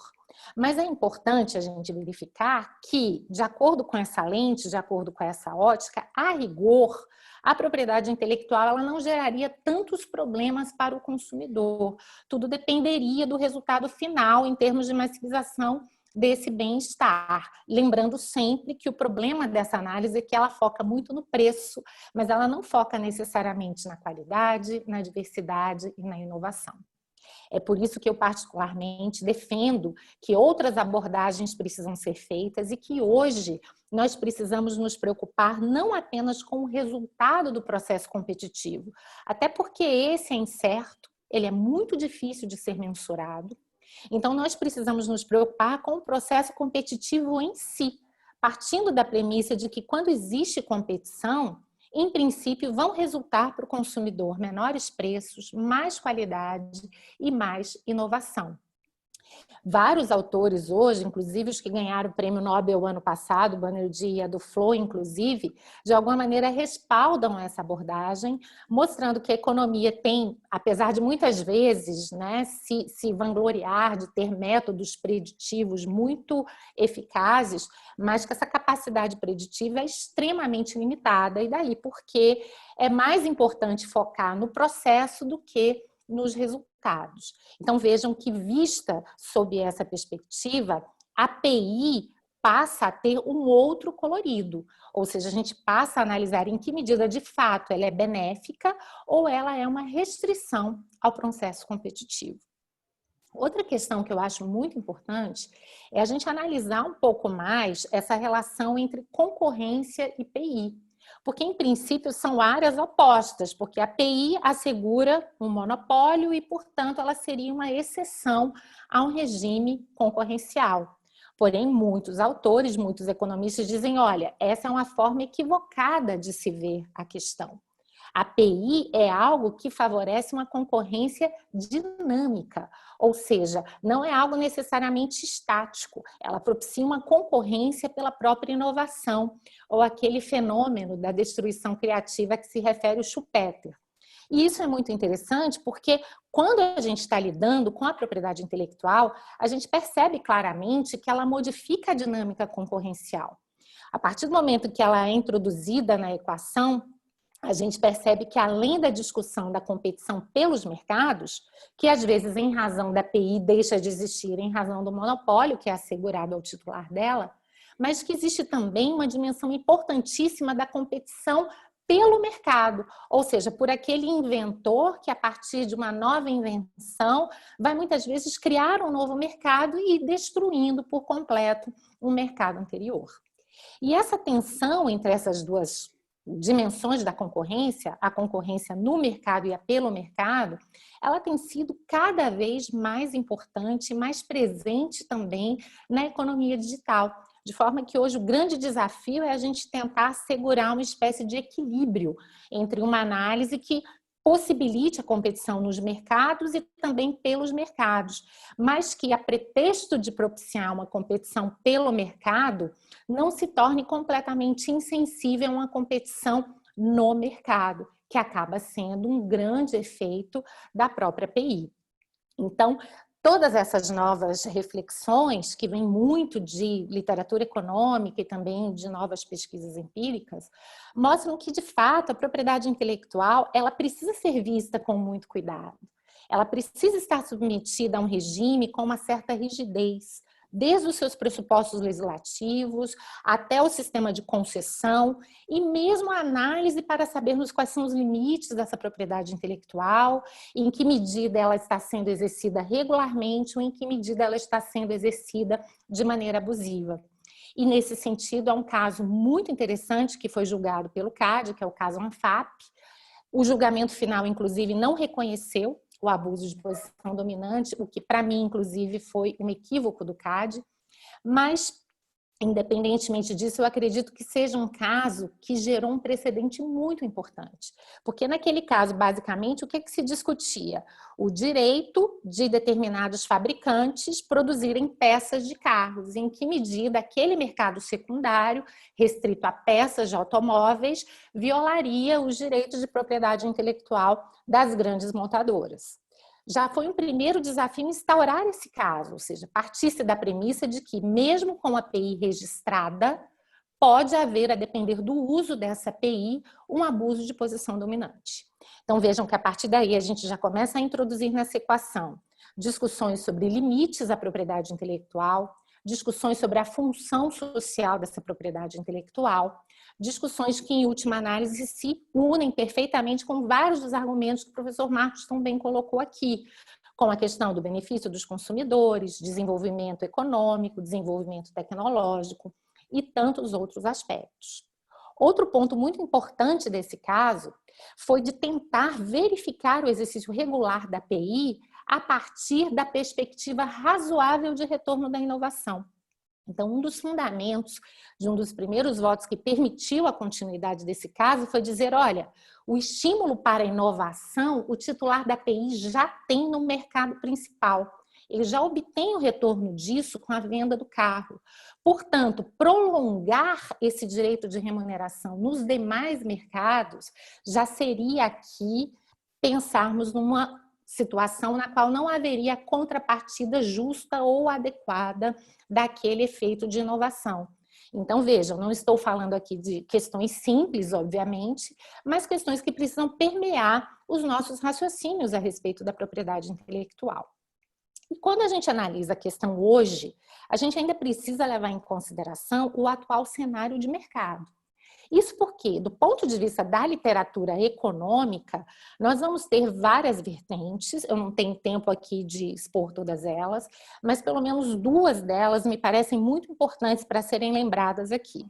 Mas é importante a gente verificar que, de acordo com essa lente, de acordo com essa ótica, a rigor, a propriedade intelectual ela não geraria tantos problemas para o consumidor. Tudo dependeria do resultado final em termos de maximização desse bem-estar. Lembrando sempre que o problema dessa análise é que ela foca muito no preço, mas ela não foca necessariamente na qualidade, na diversidade e na inovação. É por isso que eu particularmente defendo que outras abordagens precisam ser feitas e que hoje nós precisamos nos preocupar não apenas com o resultado do processo competitivo, até porque esse é incerto, ele é muito difícil de ser mensurado. Então, nós precisamos nos preocupar com o processo competitivo em si, partindo da premissa de que quando existe competição, em princípio, vão resultar para o consumidor menores preços, mais qualidade e mais inovação. Vários autores hoje, inclusive os que ganharam o prêmio Nobel ano passado, Banerjee e a Duflo, inclusive, de alguma maneira respaldam essa abordagem, mostrando que a economia tem, apesar de muitas vezes se vangloriar de ter métodos preditivos muito eficazes, mas que essa capacidade preditiva é extremamente limitada, e daí porque é mais importante focar no processo do que nos resultados. Então vejam que, vista sob essa perspectiva, a PI passa a ter um outro colorido, ou seja, a gente passa a analisar em que medida de fato ela é benéfica ou ela é uma restrição ao processo competitivo. Outra questão que eu acho muito importante é a gente analisar um pouco mais essa relação entre concorrência e PI. Porque, em princípio, são áreas opostas, porque a PI assegura um monopólio e, portanto, ela seria uma exceção a um regime concorrencial. Porém, muitos autores, muitos economistas dizem, olha, essa é uma forma equivocada de se ver a questão. A PI é algo que favorece uma concorrência dinâmica, ou seja, não é algo necessariamente estático, ela propicia uma concorrência pela própria inovação, ou aquele fenômeno da destruição criativa que se refere ao Schumpeter. E isso é muito interessante porque quando a gente está lidando com a propriedade intelectual, a gente percebe claramente que ela modifica a dinâmica concorrencial. A partir do momento que ela é introduzida na equação, a gente percebe que, além da discussão da competição pelos mercados, que às vezes, em razão da PI, deixa de existir em razão do monopólio que é assegurado ao titular dela, mas que existe também uma dimensão importantíssima da competição pelo mercado, ou seja, por aquele inventor que, a partir de uma nova invenção, vai muitas vezes criar um novo mercado e ir destruindo por completo um mercado anterior. E essa tensão entre essas duas dimensões da concorrência, a concorrência no mercado e a pelo mercado, ela tem sido cada vez mais importante, mais presente também na economia digital. De forma que hoje o grande desafio é a gente tentar assegurar uma espécie de equilíbrio entre uma análise que possibilite a competição nos mercados e também pelos mercados, mas que, a pretexto de propiciar uma competição pelo mercado, não se torne completamente insensível a uma competição no mercado, que acaba sendo um grande efeito da própria PI. Então, todas essas novas reflexões, que vêm muito de literatura econômica e também de novas pesquisas empíricas, mostram que, de fato, a propriedade intelectual ela precisa ser vista com muito cuidado. Ela precisa estar submetida a um regime com uma certa rigidez, desde os seus pressupostos legislativos até o sistema de concessão e mesmo a análise para sabermos quais são os limites dessa propriedade intelectual, em que medida ela está sendo exercida regularmente ou em que medida ela está sendo exercida de maneira abusiva. E, nesse sentido, há um caso muito interessante que foi julgado pelo CAD, que é o caso ANFAP. O julgamento final, inclusive, não reconheceu o abuso de posição dominante, o que para mim, inclusive, foi um equívoco do CAD, Mas, independentemente disso, eu acredito que seja um caso que gerou um precedente muito importante. Porque naquele caso, basicamente, o que se discutia? O direito de determinados fabricantes produzirem peças de carros, em que medida aquele mercado secundário, restrito a peças de automóveis, violaria os direitos de propriedade intelectual das grandes montadoras. Já foi um primeiro desafio instaurar esse caso, ou seja, partisse da premissa de que, mesmo com a API registrada, pode haver, a depender do uso dessa API, um abuso de posição dominante. Então, vejam que a partir daí a gente já começa a introduzir nessa equação discussões sobre limites à propriedade intelectual, discussões sobre a função social dessa propriedade intelectual, discussões que, em última análise, se unem perfeitamente com vários dos argumentos que o professor Marcos também colocou aqui, com a questão do benefício dos consumidores, desenvolvimento econômico, desenvolvimento tecnológico e tantos outros aspectos. Outro ponto muito importante desse caso foi de tentar verificar o exercício regular da API a partir da perspectiva razoável de retorno da inovação. Então, um dos fundamentos de um dos primeiros votos que permitiu a continuidade desse caso foi dizer, olha, o estímulo para a inovação, o titular da API já tem no mercado principal. Ele já obtém o retorno disso com a venda do carro. Portanto, prolongar esse direito de remuneração nos demais mercados já seria aqui pensarmos numa situação na qual não haveria contrapartida justa ou adequada daquele efeito de inovação. Então, vejam, não estou falando aqui de questões simples, obviamente, mas questões que precisam permear os nossos raciocínios a respeito da propriedade intelectual. E quando a gente analisa a questão hoje, a gente ainda precisa levar em consideração o atual cenário de mercado. Isso porque, do ponto de vista da literatura econômica, nós vamos ter várias vertentes, eu não tenho tempo aqui de expor todas elas, mas pelo menos duas delas me parecem muito importantes para serem lembradas aqui.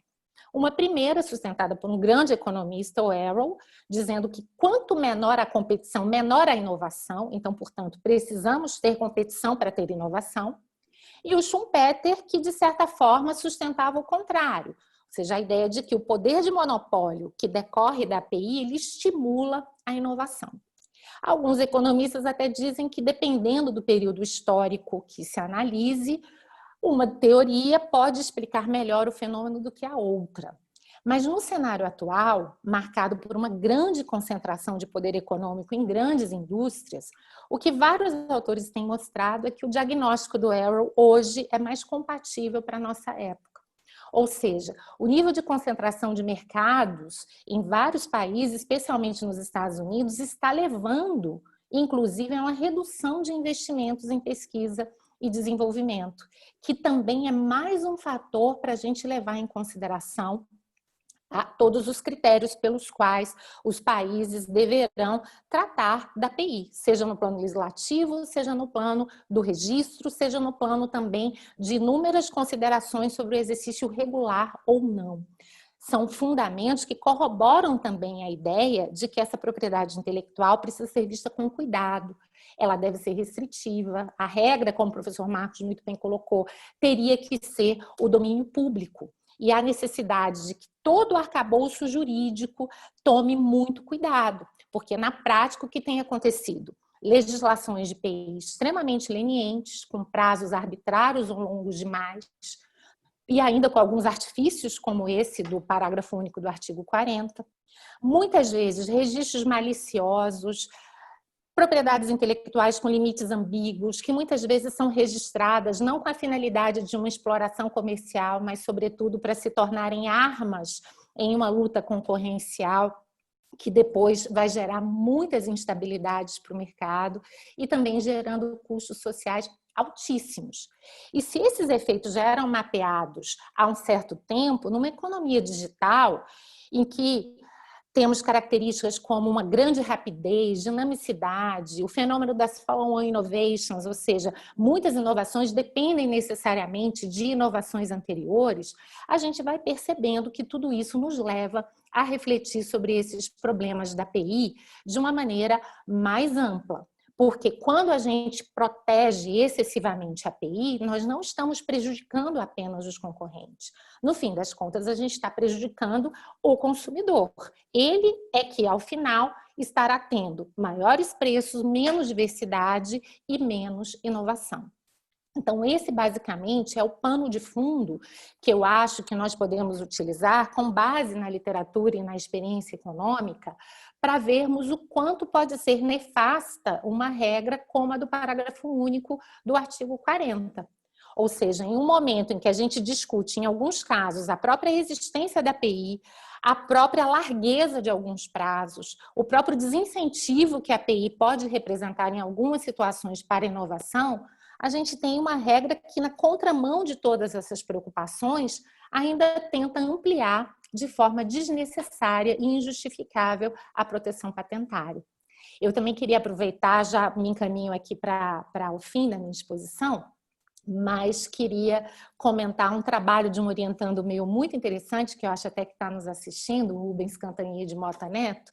Uma primeira, sustentada por um grande economista, o Arrow, dizendo que quanto menor a competição, menor a inovação, então, portanto, precisamos ter competição para ter inovação. E o Schumpeter, que, de certa forma, sustentava o contrário, ou seja, a ideia de que o poder de monopólio que decorre da API, ele estimula a inovação. Alguns economistas até dizem que, dependendo do período histórico que se analise, uma teoria pode explicar melhor o fenômeno do que a outra. Mas no cenário atual, marcado por uma grande concentração de poder econômico em grandes indústrias, o que vários autores têm mostrado é que o diagnóstico do Arrow hoje é mais compatível para a nossa época. Ou seja, o nível de concentração de mercados em vários países, especialmente nos Estados Unidos, está levando, inclusive, a uma redução de investimentos em pesquisa e desenvolvimento, que também é mais um fator para a gente levar em consideração todos os critérios pelos quais os países deverão tratar da API, seja no plano legislativo, seja no plano do registro, seja no plano também de inúmeras considerações sobre o exercício regular ou não. São fundamentos que corroboram também a ideia de que essa propriedade intelectual precisa ser vista com cuidado. Ela deve ser restritiva. A regra, como o professor Marcos muito bem colocou, teria que ser o domínio público. E há necessidade de que todo o arcabouço jurídico tome muito cuidado, porque na prática o que tem acontecido? Legislações de PI extremamente lenientes, com prazos arbitrários ou longos demais, e ainda com alguns artifícios como esse do parágrafo único do artigo 40. Muitas vezes registros maliciosos, propriedades intelectuais com limites ambíguos, que muitas vezes são registradas não com a finalidade de uma exploração comercial, mas sobretudo para se tornarem armas em uma luta concorrencial, que depois vai gerar muitas instabilidades para o mercado e também gerando custos sociais altíssimos. E se esses efeitos já eram mapeados há um certo tempo, numa economia digital em que temos características como uma grande rapidez, dinamicidade, o fenômeno das follow-on innovations, ou seja, muitas inovações dependem necessariamente de inovações anteriores, a gente vai percebendo que tudo isso nos leva a refletir sobre esses problemas da API de uma maneira mais ampla. Porque quando a gente protege excessivamente a API, nós não estamos prejudicando apenas os concorrentes. No fim das contas, a gente está prejudicando o consumidor. Ele é que, ao final, estará tendo maiores preços, menos diversidade e menos inovação. Então, esse basicamente é o pano de fundo que eu acho que nós podemos utilizar com base na literatura e na experiência econômica para vermos o quanto pode ser nefasta uma regra como a do parágrafo único do artigo 40. Ou seja, em um momento em que a gente discute, em alguns casos, a própria existência da API, a própria largueza de alguns prazos, o próprio desincentivo que a API pode representar em algumas situações para a inovação, a gente tem uma regra que, na contramão de todas essas preocupações, ainda tenta ampliar de forma desnecessária e injustificável a proteção patentária. Eu também queria aproveitar, já me encaminho aqui para o fim da minha exposição, mas queria comentar um trabalho de um orientando meu muito interessante, que eu acho até que está nos assistindo, o Rubens Cantanier de Mota Neto,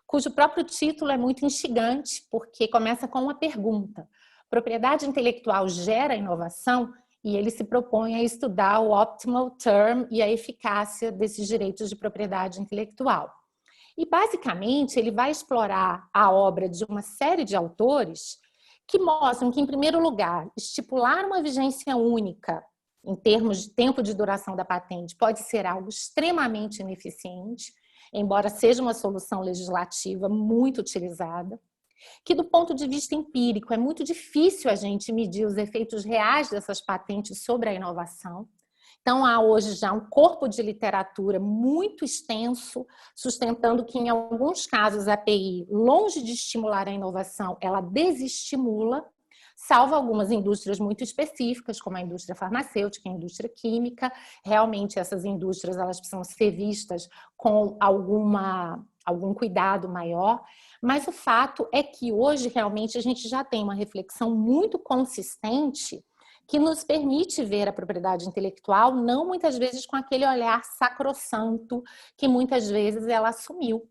cujo próprio título é muito instigante, porque começa com uma pergunta. Propriedade intelectual gera inovação? E ele se propõe a estudar o optimal term e a eficácia desses direitos de propriedade intelectual. E, basicamente, ele vai explorar a obra de uma série de autores que mostram que, em primeiro lugar, estipular uma vigência única em termos de tempo de duração da patente pode ser algo extremamente ineficiente, embora seja uma solução legislativa muito utilizada, que do ponto de vista empírico é muito difícil a gente medir os efeitos reais dessas patentes sobre a inovação. Então, há hoje já um corpo de literatura muito extenso, sustentando que, em alguns casos, a API, longe de estimular a inovação, ela desestimula, salvo algumas indústrias muito específicas, como a indústria farmacêutica, a indústria química. Realmente, essas indústrias elas precisam ser vistas com algum cuidado maior. Mas o fato é que hoje, realmente, a gente já tem uma reflexão muito consistente que nos permite ver a propriedade intelectual, não muitas vezes com aquele olhar sacrossanto que muitas vezes ela assumiu.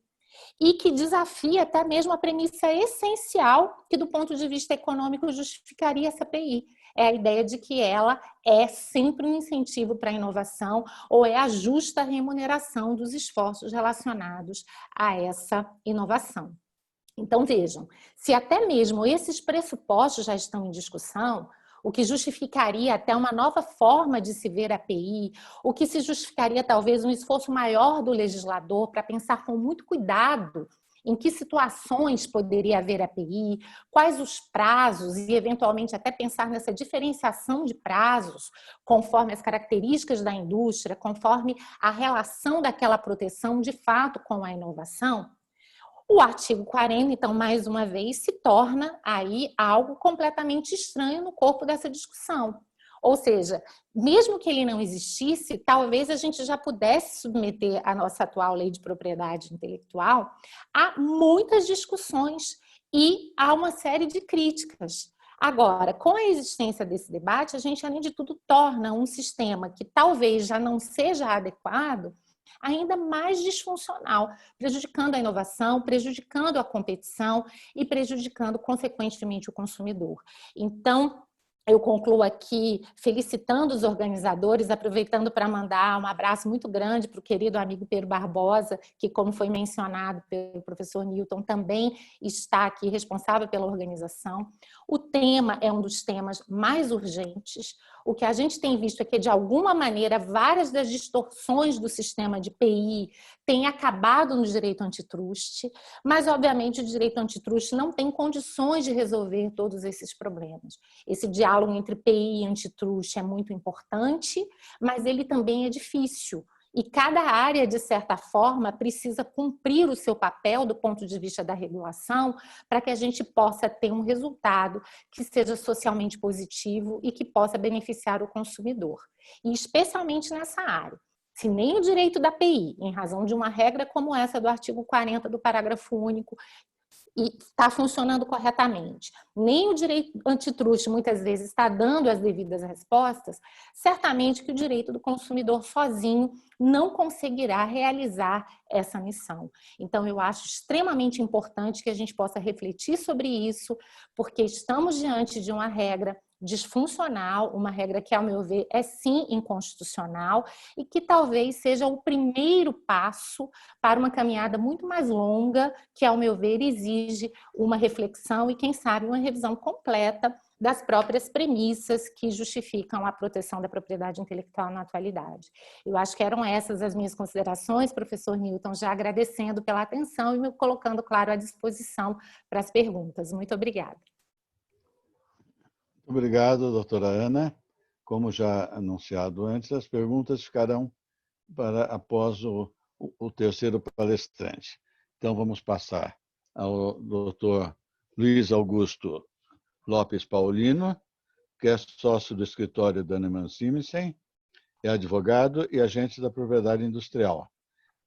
E que desafia até mesmo a premissa essencial que, do ponto de vista econômico, justificaria essa API. É a ideia de que ela é sempre um incentivo para a inovação ou é a justa remuneração dos esforços relacionados a essa inovação. Então, vejam, se até mesmo esses pressupostos já estão em discussão, o que justificaria até uma nova forma de se ver a API, o que se justificaria talvez um esforço maior do legislador para pensar com muito cuidado em que situações poderia haver API, quais os prazos e, eventualmente, até pensar nessa diferenciação de prazos conforme as características da indústria, conforme a relação daquela proteção, de fato, com a inovação. O artigo 40, então, mais uma vez, se torna aí algo completamente estranho no corpo dessa discussão. Ou seja, mesmo que ele não existisse, talvez a gente já pudesse submeter a nossa atual lei de propriedade intelectual a muitas discussões e a uma série de críticas. Agora, com a existência desse debate, a gente, além de tudo, torna um sistema que talvez já não seja adequado ainda mais disfuncional, prejudicando a inovação, prejudicando a competição e prejudicando, consequentemente, o consumidor. Então, eu concluo aqui felicitando os organizadores, aproveitando para mandar um abraço muito grande para o querido amigo Pedro Barbosa, que, como foi mencionado pelo professor Newton, também está aqui responsável pela organização. O tema é um dos temas mais urgentes. O que a gente tem visto é que, de alguma maneira, várias das distorções do sistema de PI têm acabado no direito antitruste, mas, obviamente, o direito antitruste não tem condições de resolver todos esses problemas. Esse diálogo entre PI e antitruste é muito importante, mas ele também é difícil. E cada área, de certa forma, precisa cumprir o seu papel do ponto de vista da regulação para que a gente possa ter um resultado que seja socialmente positivo e que possa beneficiar o consumidor. E especialmente nessa área. Se nem o direito da API, em razão de uma regra como essa do artigo 40 do parágrafo único, e está funcionando corretamente, nem o direito antitruste muitas vezes está dando as devidas respostas, certamente que o direito do consumidor sozinho não conseguirá realizar essa missão. Então, eu acho extremamente importante que a gente possa refletir sobre isso, porque estamos diante de uma regra disfuncional, uma regra que, ao meu ver, é sim inconstitucional e que talvez seja o primeiro passo para uma caminhada muito mais longa, que, ao meu ver, exige uma reflexão e, quem sabe, uma revisão completa das próprias premissas que justificam a proteção da propriedade intelectual na atualidade. Eu acho que eram essas as minhas considerações, professor Newton, já agradecendo pela atenção e me colocando, claro, à disposição para as perguntas. Muito obrigada. Obrigado, doutora Ana. Como já anunciado antes, as perguntas ficarão para após o terceiro palestrante. Então, vamos passar ao doutor Luiz Augusto Lopes Paulino, que é sócio do escritório Daneman Simonsen, é advogado e agente da propriedade industrial.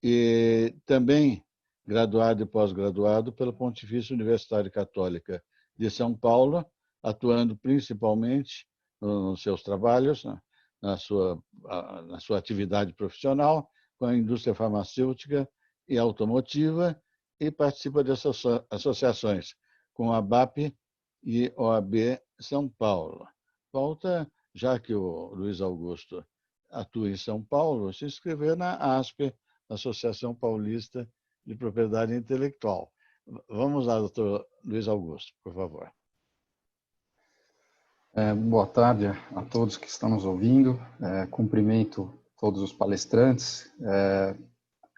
E também graduado e pós-graduado pela Pontifícia Universidade Católica de São Paulo, atuando principalmente nos seus trabalhos, na sua atividade profissional, com a indústria farmacêutica e automotiva, e participa de associações com a ABAP e OAB São Paulo. Falta, já que o Luiz Augusto atua em São Paulo, se inscrever na ASP, Associação Paulista de Propriedade Intelectual. Vamos lá, doutor Luiz Augusto, por favor. Boa tarde a todos que estão nos ouvindo. Cumprimento todos os palestrantes.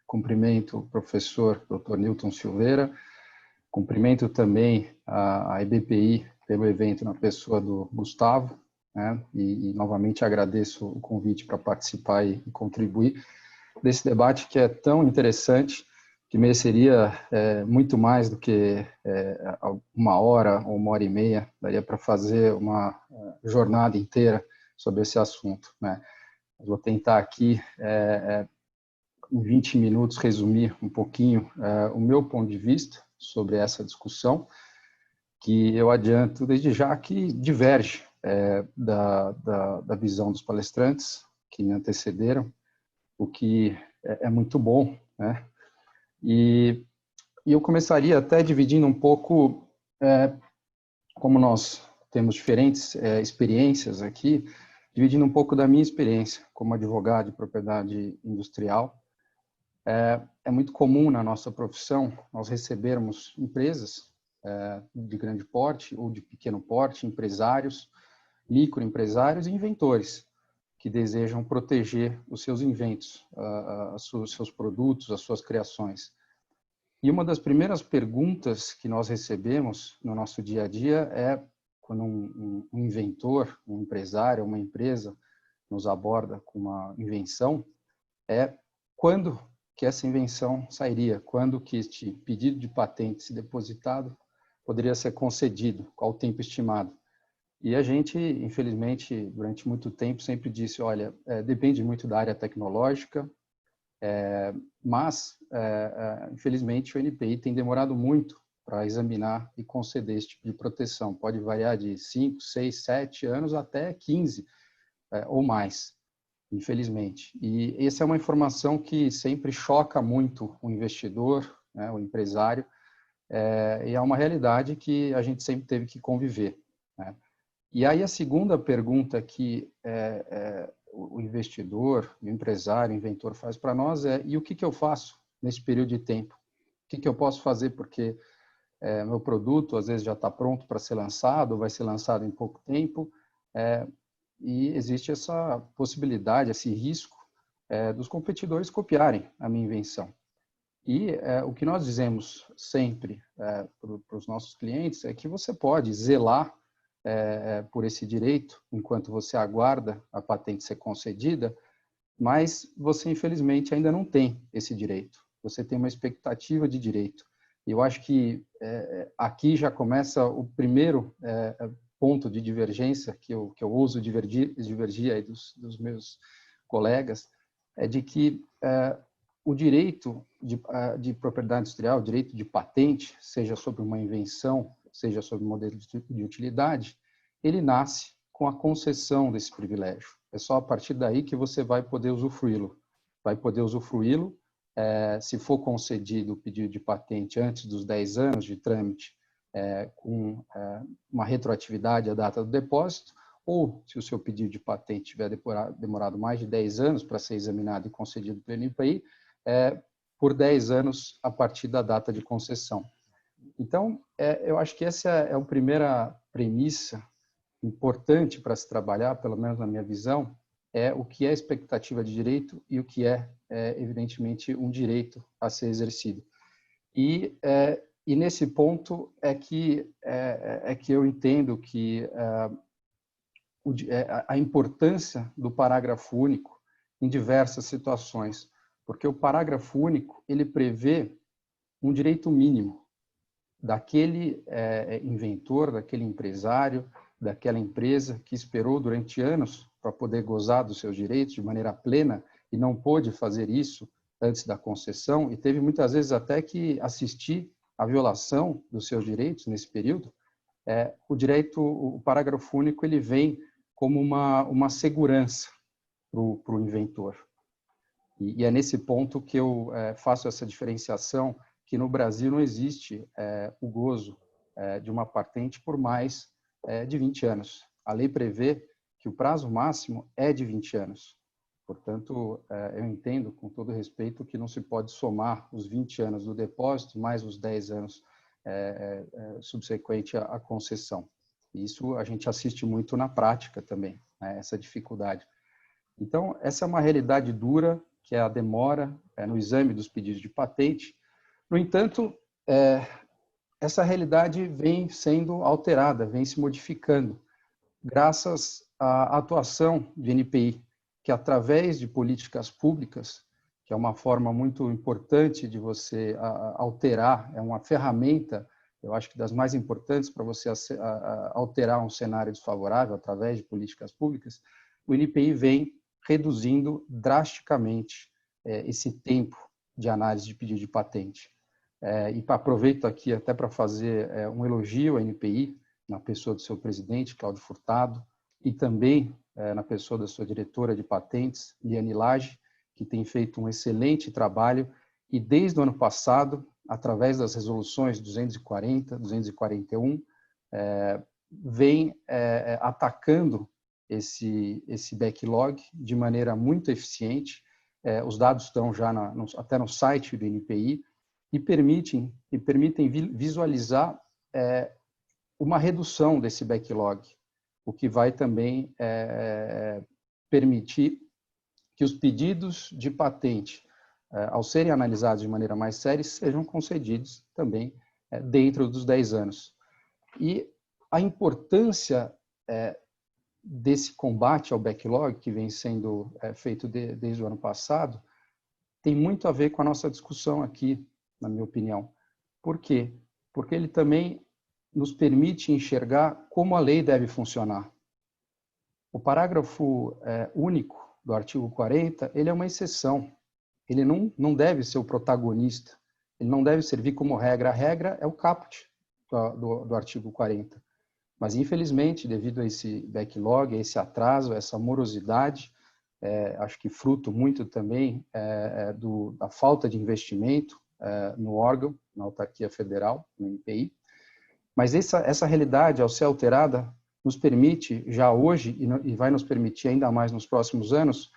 Cumprimento o professor Dr. Newton Silveira. Cumprimento também a EBPI pelo evento na pessoa do Gustavo, né? E novamente agradeço o convite para participar e contribuir desse debate que é tão interessante, que mereceria muito mais do que 1 hora ou 1h30, daria para fazer uma jornada inteira sobre esse assunto, né? Eu vou tentar aqui, em 20 minutos, resumir um pouquinho o meu ponto de vista sobre essa discussão, que eu adianto desde já que diverge da visão dos palestrantes que me antecederam, o que é muito bom, né? E eu começaria até dividindo um pouco, como nós temos diferentes experiências aqui, dividindo um pouco da minha experiência como advogado de propriedade industrial. É muito comum na nossa profissão nós recebermos empresas de grande porte ou de pequeno porte, empresários, microempresários e inventores que desejam proteger os seus inventos, os seus produtos, as suas criações. E uma das primeiras perguntas que nós recebemos no nosso dia a dia é quando um inventor, um empresário, uma empresa nos aborda com uma invenção, quando que essa invenção sairia, quando que este pedido de patente, se depositado, poderia ser concedido, qual o tempo estimado. E a gente, infelizmente, durante muito tempo sempre disse, olha, depende muito da área tecnológica, mas, infelizmente, o NPI tem demorado muito para examinar e conceder esse tipo de proteção. Pode variar de 5, 6, 7 anos até 15 ou mais, infelizmente. E essa é uma informação que sempre choca muito o investidor, né, o empresário, e é uma realidade que a gente sempre teve que conviver, né? E aí a segunda pergunta que o investidor, o empresário, o inventor faz para nós e o que eu faço nesse período de tempo? O que eu posso fazer? Porque meu produto às vezes já está pronto para ser lançado, vai ser lançado em pouco tempo, e existe essa possibilidade, esse risco dos competidores copiarem a minha invenção. E o que nós dizemos sempre para os nossos clientes é que você pode zelar por esse direito, enquanto você aguarda a patente ser concedida, mas você, infelizmente, ainda não tem esse direito. Você tem uma expectativa de direito. E eu acho que aqui já começa o primeiro ponto de divergência que eu ouso divergir aí dos meus colegas, é de que o direito de propriedade industrial, o direito de patente, seja sobre uma invenção, seja sobre um modelo de utilidade, ele nasce com a concessão desse privilégio. É só a partir daí que você vai poder usufruí-lo. Vai poder usufruí-lo se for concedido o pedido de patente antes dos 10 anos de trâmite, com uma retroatividade à data do depósito, ou se o seu pedido de patente tiver demorado mais de 10 anos para ser examinado e concedido pelo INPI, por 10 anos a partir da data de concessão. Então, eu acho que essa é a primeira premissa importante para se trabalhar, pelo menos na minha visão, é o que é expectativa de direito e o que evidentemente, um direito a ser exercido. E nesse ponto é que eu entendo que a importância do parágrafo único em diversas situações, porque o parágrafo único ele prevê um direito mínimo daquele inventor, daquele empresário, daquela empresa que esperou durante anos para poder gozar dos seus direitos de maneira plena e não pôde fazer isso antes da concessão e teve muitas vezes até que assistir à violação dos seus direitos nesse período. O parágrafo único ele vem como uma segurança para o inventor. E é nesse ponto que eu faço essa diferenciação, que no Brasil não existe o gozo de uma patente por mais de 20 anos. A lei prevê que o prazo máximo é de 20 anos. Portanto, eu entendo, com todo respeito, que não se pode somar os 20 anos do depósito mais os 10 anos subsequente à concessão. Isso a gente assiste muito na prática também, né, essa dificuldade. Então, essa é uma realidade dura, que é a demora no exame dos pedidos de patente. No entanto, essa realidade vem sendo alterada, vem se modificando, graças à atuação do INPI, que através de políticas públicas, que é uma forma muito importante de você alterar, é uma ferramenta, eu acho que das mais importantes para você alterar um cenário desfavorável através de políticas públicas, o INPI vem reduzindo drasticamente esse tempo de análise de pedido de patente. E aproveito aqui até para fazer um elogio ao INPI, na pessoa do seu presidente, Cláudio Furtado, e também na pessoa da sua diretora de patentes, Liane Lage, que tem feito um excelente trabalho e desde o ano passado, através das resoluções 240, 241, vem atacando esse backlog de maneira muito eficiente. Os dados estão já até no site do INPI e permitem visualizar uma redução desse backlog, o que vai também permitir que os pedidos de patente, ao serem analisados de maneira mais séria, sejam concedidos também dentro dos 10 anos. E a importância desse combate ao backlog, que vem sendo feito desde o ano passado, tem muito a ver com a nossa discussão aqui, na minha opinião. Por quê? Porque ele também nos permite enxergar como a lei deve funcionar. O parágrafo único do artigo 40, ele é uma exceção. Ele não deve ser o protagonista. Ele não deve servir como regra. A regra é o caput do artigo 40. Mas, infelizmente, devido a esse backlog, a esse atraso, a essa morosidade, acho que fruto muito também da falta de investimento no órgão, na autarquia federal, no INPI. Mas essa realidade, ao ser alterada, nos permite, já hoje, e vai nos permitir ainda mais nos próximos anos,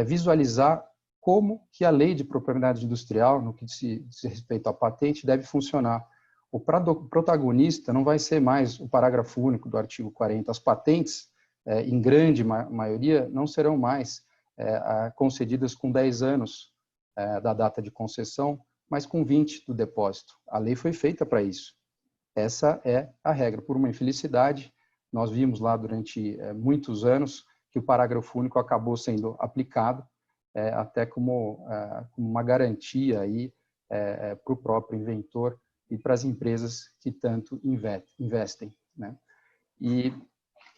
visualizar como que a lei de propriedade industrial, no que diz respeito à patente, deve funcionar. O protagonista não vai ser mais o parágrafo único do artigo 40. As patentes, em grande maioria, não serão mais concedidas com 10 anos da data de concessão, mas com 20 do depósito. A lei foi feita para isso. Essa é a regra. Por uma infelicidade, nós vimos lá durante muitos anos que o parágrafo único acabou sendo aplicado até como uma garantia aí para o próprio inventor e para as empresas que tanto investem, né? E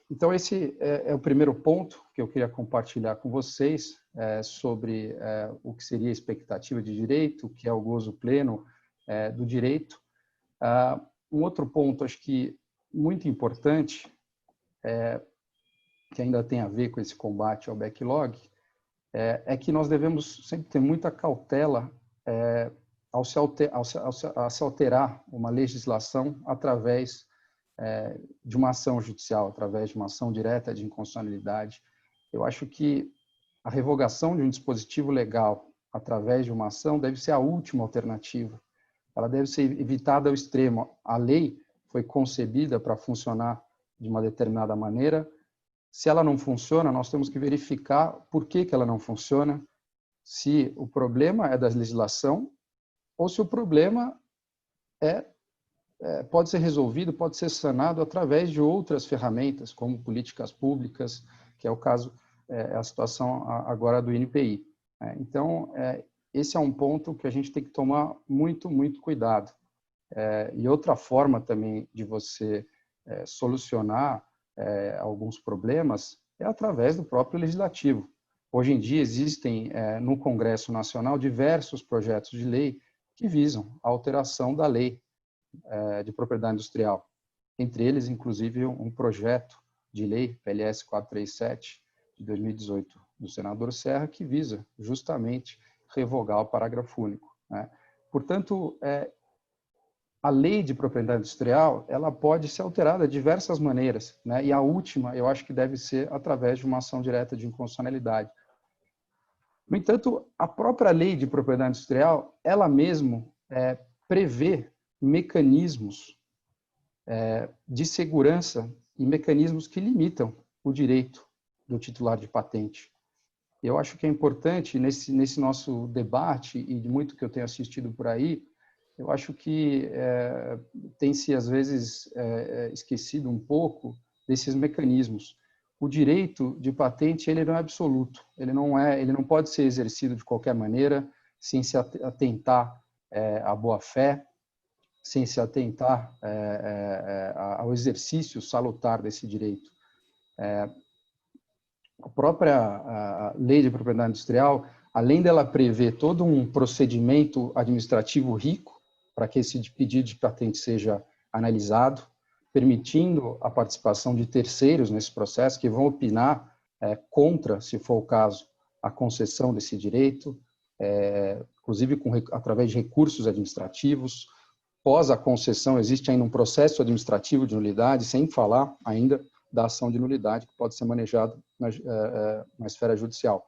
Então, esse é o primeiro ponto que eu queria compartilhar com vocês sobre o que seria a expectativa de direito, o que é o gozo pleno do direito. Um outro ponto, acho que muito importante, que ainda tem a ver com esse combate ao backlog, é que nós devemos sempre ter muita cautela ao se alterar uma legislação através de uma ação judicial, através de uma ação direta de inconstitucionalidade. Eu acho que a revogação de um dispositivo legal através de uma ação deve ser a última alternativa. Ela deve ser evitada ao extremo. A lei foi concebida para funcionar de uma determinada maneira. Se ela não funciona, nós temos que verificar por que ela não funciona, se o problema é da legislação ou se o problema pode ser resolvido, pode ser sanado através de outras ferramentas, como políticas públicas, que é o caso, a situação agora do INPI. Então, esse é um ponto que a gente tem que tomar muito, muito cuidado. E outra forma também de você solucionar alguns problemas é através do próprio legislativo. Hoje em dia existem no Congresso Nacional diversos projetos de lei que visam a alteração da lei de propriedade industrial. Entre eles, inclusive, um projeto de lei, PLS 437, de 2018, do senador Serra, que visa justamente revogar o parágrafo único. Portanto, a lei de propriedade industrial ela pode ser alterada de diversas maneiras, e a última, eu acho que deve ser através de uma ação direta de inconstitucionalidade. No entanto, a própria lei de propriedade industrial, ela mesmo prevê mecanismos de segurança e mecanismos que limitam o direito do titular de patente. Eu acho que é importante, nesse nosso debate, e de muito que eu tenho assistido por aí, eu acho que tem-se, às vezes, esquecido um pouco desses mecanismos. O direito de patente ele não é absoluto, ele não pode ser exercido de qualquer maneira, sem se atentar à boa-fé, sem se atentar ao exercício salutar desse direito. A própria lei de propriedade industrial, além dela prever todo um procedimento administrativo rico para que esse pedido de patente seja analisado, permitindo a participação de terceiros nesse processo que vão opinar contra, se for o caso, a concessão desse direito, inclusive através de recursos administrativos. Pós a concessão, existe ainda um processo administrativo de nulidade, sem falar ainda da ação de nulidade, que pode ser manejado na esfera judicial.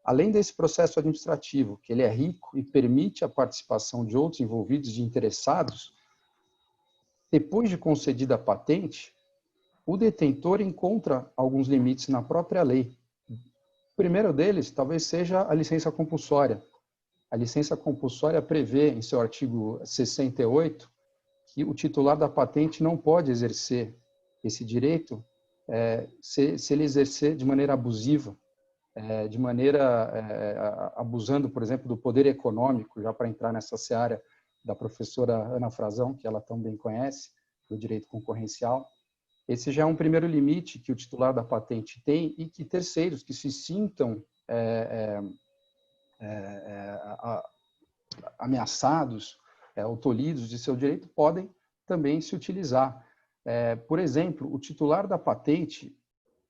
Além desse processo administrativo, que ele é rico e permite a participação de outros envolvidos, de interessados, depois de concedida a patente, o detentor encontra alguns limites na própria lei. O primeiro deles talvez seja a licença compulsória. A licença compulsória prevê, em seu artigo 68, que o titular da patente não pode exercer esse direito se ele exercer de maneira abusiva, de maneira abusando, por exemplo, do poder econômico, já para entrar nessa seara da professora Ana Frazão, que ela também conhece, do direito concorrencial. Esse já é um primeiro limite que o titular da patente tem e que terceiros que se sintam ameaçados ou tolhidos de seu direito podem também se utilizar. Por exemplo, o titular da patente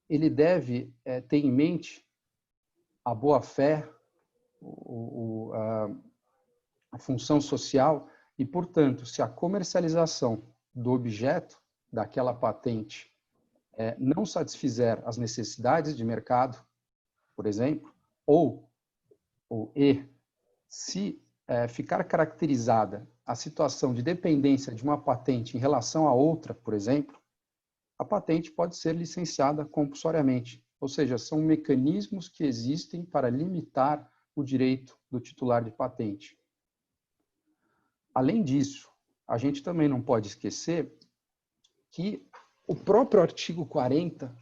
ele deve ter em mente a boa-fé, a função social e, portanto, se a comercialização do objeto daquela patente não satisfizer as necessidades de mercado, por exemplo, ou se ficar caracterizada a situação de dependência de uma patente em relação a outra, por exemplo, a patente pode ser licenciada compulsoriamente. Ou seja, são mecanismos que existem para limitar o direito do titular de patente. Além disso, a gente também não pode esquecer que o próprio artigo 40,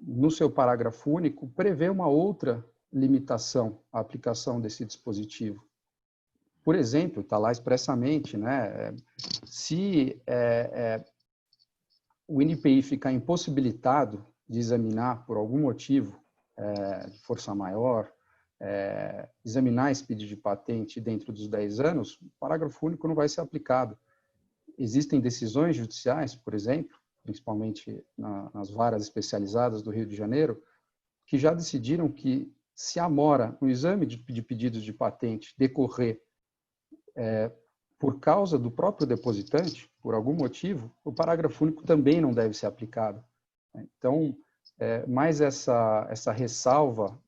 no seu parágrafo único, prevê uma outra limitação à aplicação desse dispositivo. Por exemplo, está lá expressamente, se o INPI ficar impossibilitado de examinar por algum motivo, de força maior, examinar esse pedido de patente dentro dos 10 anos, o parágrafo único não vai ser aplicado. Existem decisões judiciais, por exemplo, principalmente nas varas especializadas do Rio de Janeiro, que já decidiram que, se a mora no exame de pedidos de patente decorrer por causa do próprio depositante, por algum motivo, o parágrafo único também não deve ser aplicado. Então, mais essa ressalva,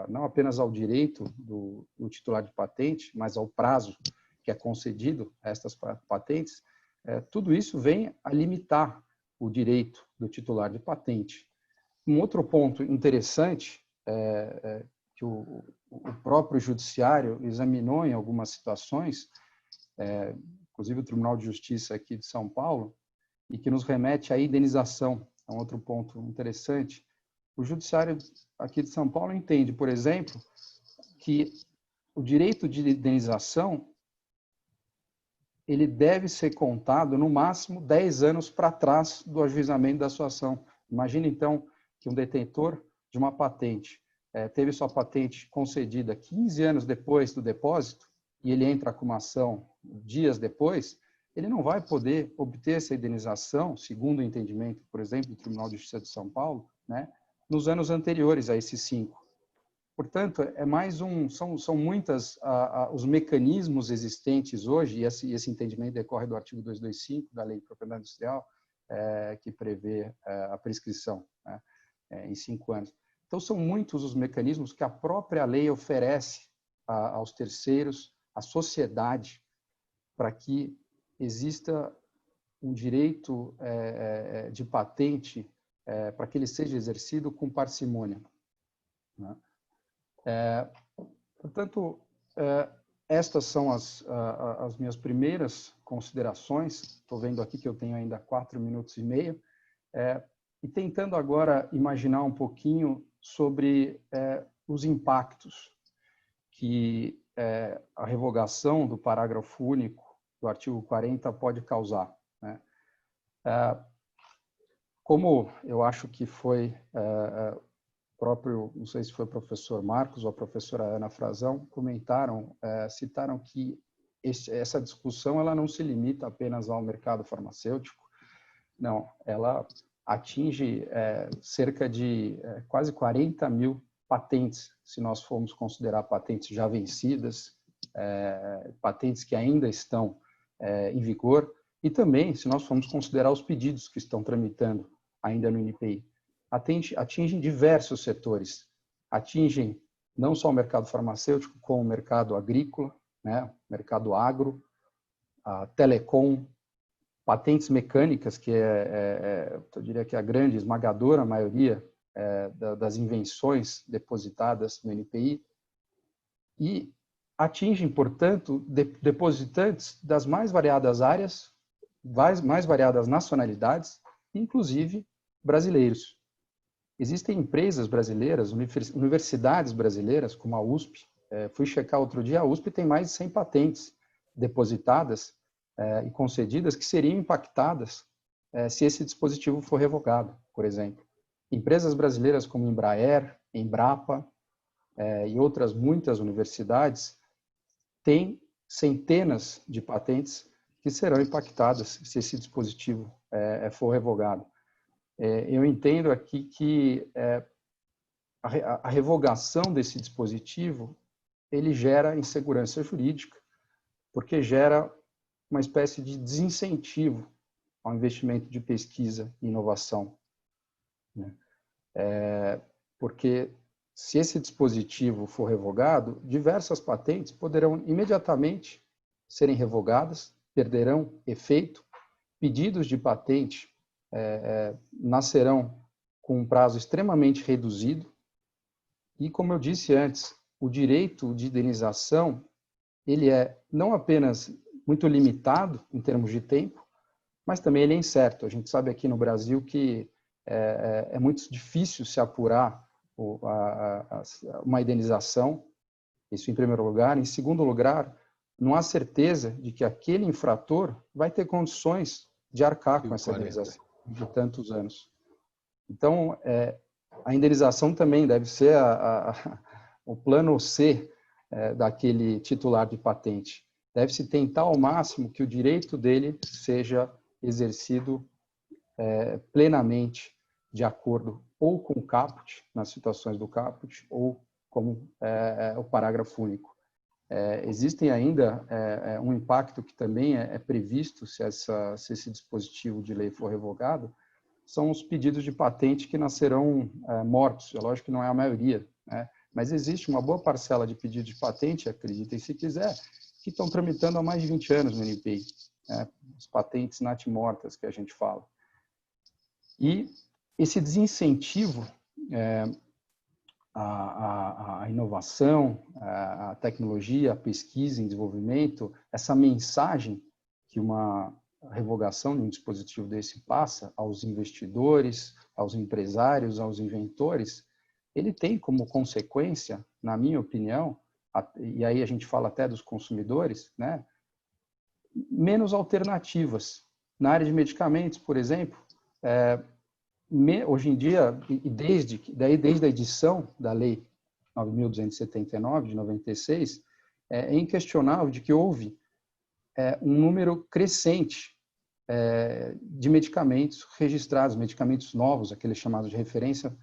não apenas ao direito do titular de patente, mas ao prazo que é concedido a estas patentes, tudo isso vem a limitar o direito do titular de patente. Um outro ponto interessante que o próprio judiciário examinou em algumas situações, inclusive o Tribunal de Justiça aqui de São Paulo, e que nos remete à indenização. É um outro ponto interessante. O judiciário aqui de São Paulo entende, por exemplo, que o direito de indenização ele deve ser contado no máximo 10 anos para trás do ajuizamento da sua ação. Imagina, então, que um detentor de uma patente teve sua patente concedida 15 anos depois do depósito e ele entra com uma ação dias depois, ele não vai poder obter essa indenização, segundo o entendimento, por exemplo, do Tribunal de Justiça de São Paulo, né, nos anos anteriores a esses 5. Portanto, são muitas os mecanismos existentes hoje, e esse entendimento decorre do artigo 225 da Lei de Propriedade Industrial, que prevê a prescrição, né, em 5 anos. Então, são muitos os mecanismos que a própria lei oferece aos terceiros, à sociedade, para que exista um direito de patente, para que ele seja exercido com parcimônia, né? Portanto, estas são as minhas primeiras considerações. Estou vendo aqui que eu tenho ainda 4 minutos e meio. E tentando agora imaginar um pouquinho sobre os impactos que a revogação do parágrafo único do artigo 40 pode causar, né? Como eu acho que foi próprio, não sei se foi o professor Marcos ou a professora Ana Frazão, citaram que essa discussão ela não se limita apenas ao mercado farmacêutico, não, ela atinge cerca de quase 40 mil patentes, se nós formos considerar patentes já vencidas, patentes que ainda estão em vigor, e também se nós formos considerar os pedidos que estão tramitando ainda no INPI. Atingem diversos setores, atingem não só o mercado farmacêutico, como o mercado agrícola, né, mercado agro, a telecom, patentes mecânicas, que eu diria que a grande, esmagadora maioria das invenções depositadas no INPI, e atingem, portanto, depositantes das mais variadas áreas, mais variadas nacionalidades, inclusive brasileiros. Existem empresas brasileiras, universidades brasileiras, como a USP. Fui checar outro dia, a USP tem mais de 100 patentes depositadas e concedidas que seriam impactadas se esse dispositivo for revogado, por exemplo. Empresas brasileiras como Embraer, Embrapa e outras muitas universidades têm centenas de patentes que serão impactadas se esse dispositivo for revogado. Eu entendo aqui que a revogação desse dispositivo ele gera insegurança jurídica, porque gera uma espécie de desincentivo ao investimento de pesquisa e inovação, né? Porque se esse dispositivo for revogado, diversas patentes poderão imediatamente serem revogadas, perderão efeito, pedidos de patente nascerão com um prazo extremamente reduzido e, como eu disse antes, o direito de indenização ele é não apenas muito limitado em termos de tempo, mas também ele é incerto. A gente sabe aqui no Brasil que é muito difícil se apurar uma indenização, isso em primeiro lugar. Em segundo lugar, não há certeza de que aquele infrator vai ter condições de arcar com essa indenização de tantos anos. Então, a indenização também deve ser o plano C daquele titular de patente. Deve-se tentar ao máximo que o direito dele seja exercido plenamente de acordo ou com o caput, nas situações do caput, ou como o parágrafo único. Existem ainda um impacto que também é previsto se esse dispositivo de lei for revogado, são os pedidos de patente que nascerão mortos. É lógico que não é a maioria, né? Mas existe uma boa parcela de pedidos de patente, acreditem se quiser, que estão tramitando há mais de 20 anos no NPI, né? As patentes natimortas que a gente fala. E esse desincentivo à inovação, à tecnologia, à pesquisa em desenvolvimento, essa mensagem que uma revogação de um dispositivo desse passa aos investidores, aos empresários, aos inventores, ele tem como consequência, na minha opinião, e aí a gente fala até dos consumidores, né, menos alternativas. Na área de medicamentos, por exemplo, hoje em dia, e desde a edição da Lei 9.279, de 96, é inquestionável de que houve um número crescente de medicamentos registrados, medicamentos novos, aqueles chamados de referência,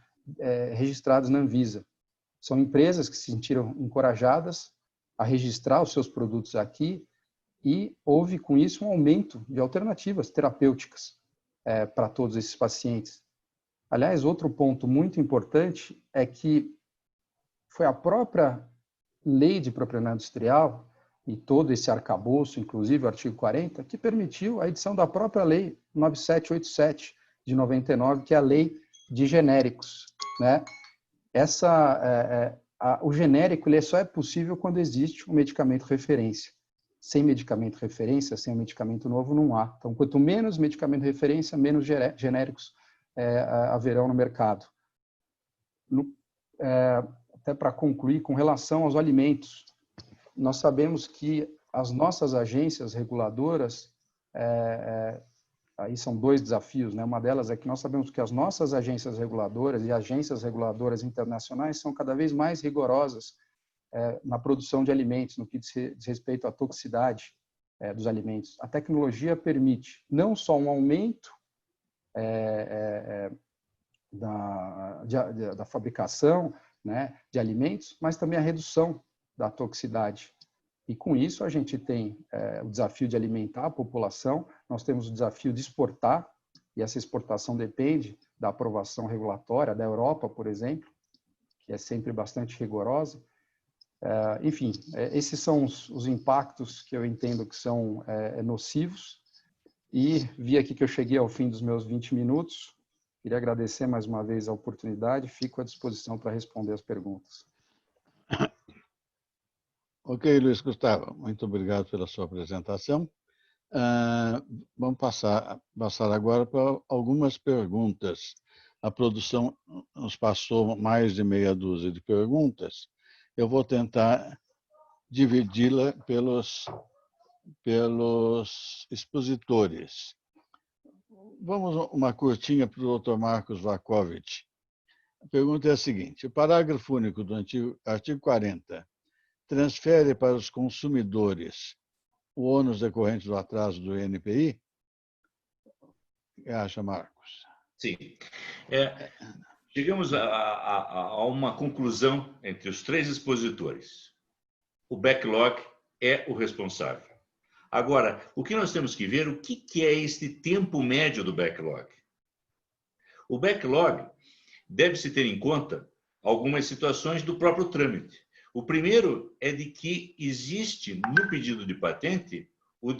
registrados na Anvisa. São empresas que se sentiram encorajadas a registrar os seus produtos aqui e houve, com isso, um aumento de alternativas terapêuticas para todos esses pacientes. Aliás, outro ponto muito importante é que foi a própria lei de propriedade industrial e todo esse arcabouço, inclusive o artigo 40, que permitiu a edição da própria lei 9787 de 99, que é a lei de genéricos, né? O genérico ele só é possível quando existe um medicamento referência. Sem medicamento referência, sem um medicamento novo, não há. Então, quanto menos medicamento referência, menos genéricos haverão no mercado. Até para concluir, com relação aos alimentos, nós sabemos que as nossas agências reguladoras, aí são dois desafios, né? Uma delas é que nós sabemos que as nossas agências reguladoras e agências reguladoras internacionais são cada vez mais rigorosas na produção de alimentos, no que diz respeito à toxicidade dos alimentos. A tecnologia permite não só um aumento da fabricação, né, de alimentos, mas também a redução da toxicidade. E com isso a gente tem o desafio de alimentar a população, nós temos o desafio de exportar, e essa exportação depende da aprovação regulatória da Europa, por exemplo, que é sempre bastante rigorosa. Enfim, esses são os impactos que eu entendo que são nocivos. E vi aqui que eu cheguei ao fim dos meus 20 minutos. Queria agradecer mais uma vez a oportunidade. Fico à disposição para responder as perguntas. Ok, Luiz Gustavo. Muito obrigado pela sua apresentação. Vamos passar agora para algumas perguntas. A produção nos passou mais de meia dúzia de perguntas. Eu vou tentar dividi-la pelos expositores. Vamos uma curtinha para o Dr. Marcos Vakovich. A pergunta é a seguinte: o parágrafo único do artigo 40 transfere para os consumidores o ônus decorrente do atraso do INPI? O que acha, Marcos? Sim. Chegamos a uma conclusão entre os três expositores. O backlog é o responsável. Agora, o que nós temos que ver, o que é este tempo médio do backlog? O backlog deve-se ter em conta algumas situações do próprio trâmite. O primeiro é de que existe no pedido de patente o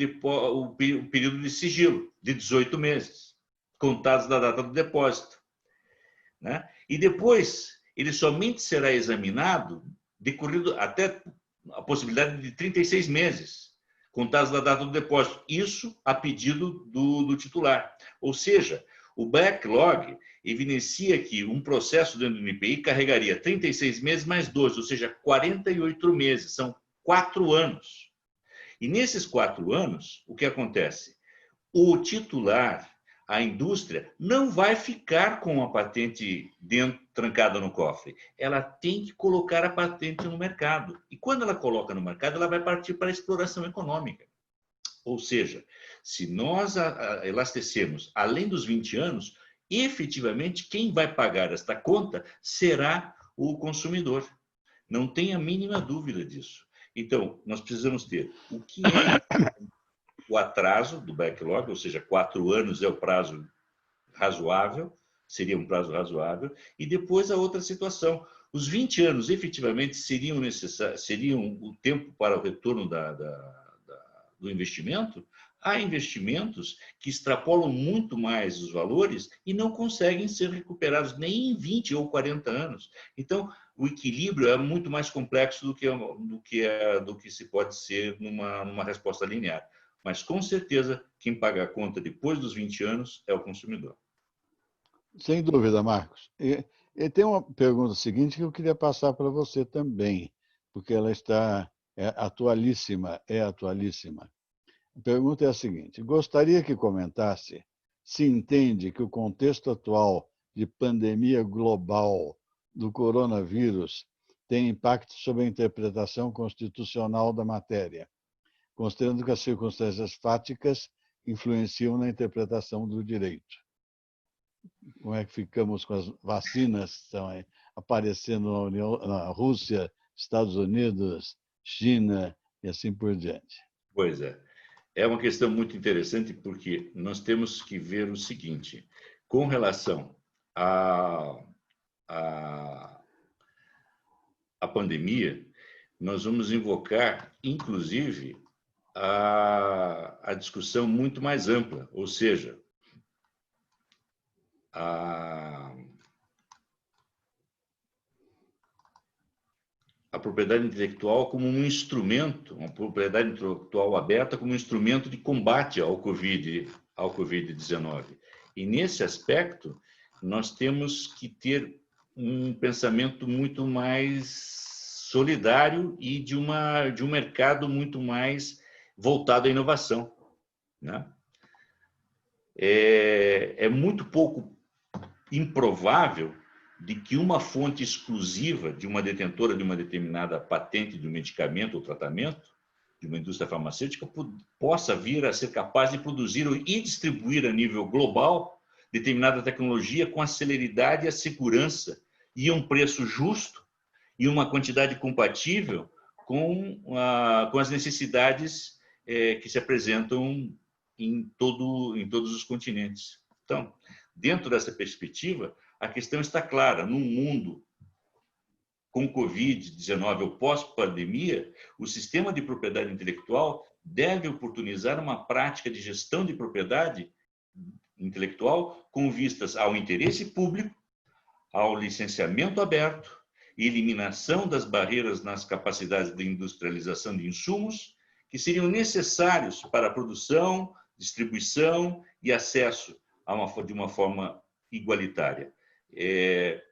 período de sigilo, de 18 meses, contados da data do depósito, né? E depois, ele somente será examinado decorrido até a possibilidade de 36 meses, contados da data do depósito. Isso a pedido do titular. Ou seja, o backlog evidencia que um processo dentro do INPI carregaria 36 meses mais 12, ou seja, 48 meses. São 4 anos. E nesses 4 anos, o que acontece? o titular, a indústria, não vai ficar com a patente trancada no cofre. Ela tem que colocar a patente no mercado. E quando ela coloca no mercado, ela vai partir para a exploração econômica. Ou seja, se nós elastecemos além dos 20 anos, efetivamente quem vai pagar esta conta será o consumidor. Não tenha a mínima dúvida disso. Então, nós precisamos ter o que é o atraso do backlog, ou seja, 4 anos é o prazo razoável, seria um prazo razoável, e depois a outra situação. Os 20 anos efetivamente seriam o tempo para o retorno do investimento. Há investimentos que extrapolam muito mais os valores e não conseguem ser recuperados nem em 20 ou 40 anos. Então, o equilíbrio é muito mais complexo do que se pode ser numa resposta linear. Mas, com certeza, quem paga a conta depois dos 20 anos é o consumidor. Sem dúvida, Marcos. E tem uma pergunta seguinte que eu queria passar para você também, porque ela é atualíssima. A pergunta é a seguinte: gostaria que comentasse se entende que o contexto atual de pandemia global do coronavírus tem impacto sobre a interpretação constitucional da matéria, considerando que as circunstâncias fáticas influenciam na interpretação do direito. Como é que ficamos com as vacinas que estão aí aparecendo na Rússia, Estados Unidos, China e assim por diante? Pois é. É uma questão muito interessante porque nós temos que ver o seguinte, com relação à pandemia, nós vamos invocar, inclusive, a discussão muito mais ampla, ou seja, a propriedade intelectual como um instrumento, uma propriedade intelectual aberta como um instrumento de combate ao Covid-19. E, nesse aspecto, nós temos que ter um pensamento muito mais solidário e de um mercado muito mais voltado à inovação, né? É muito pouco improvável de que uma fonte exclusiva de uma detentora de uma determinada patente de um medicamento ou tratamento, de uma indústria farmacêutica, possa vir a ser capaz de produzir e distribuir a nível global determinada tecnologia com a celeridade e a segurança e um preço justo e uma quantidade compatível com as necessidades que se apresentam em todos os continentes. Então, dentro dessa perspectiva, a questão está clara. Num mundo com Covid-19 ou pós-pandemia, o sistema de propriedade intelectual deve oportunizar uma prática de gestão de propriedade intelectual com vistas ao interesse público, ao licenciamento aberto, eliminação das barreiras nas capacidades de industrialização de insumos que seriam necessários para a produção, distribuição e acesso de uma forma igualitária.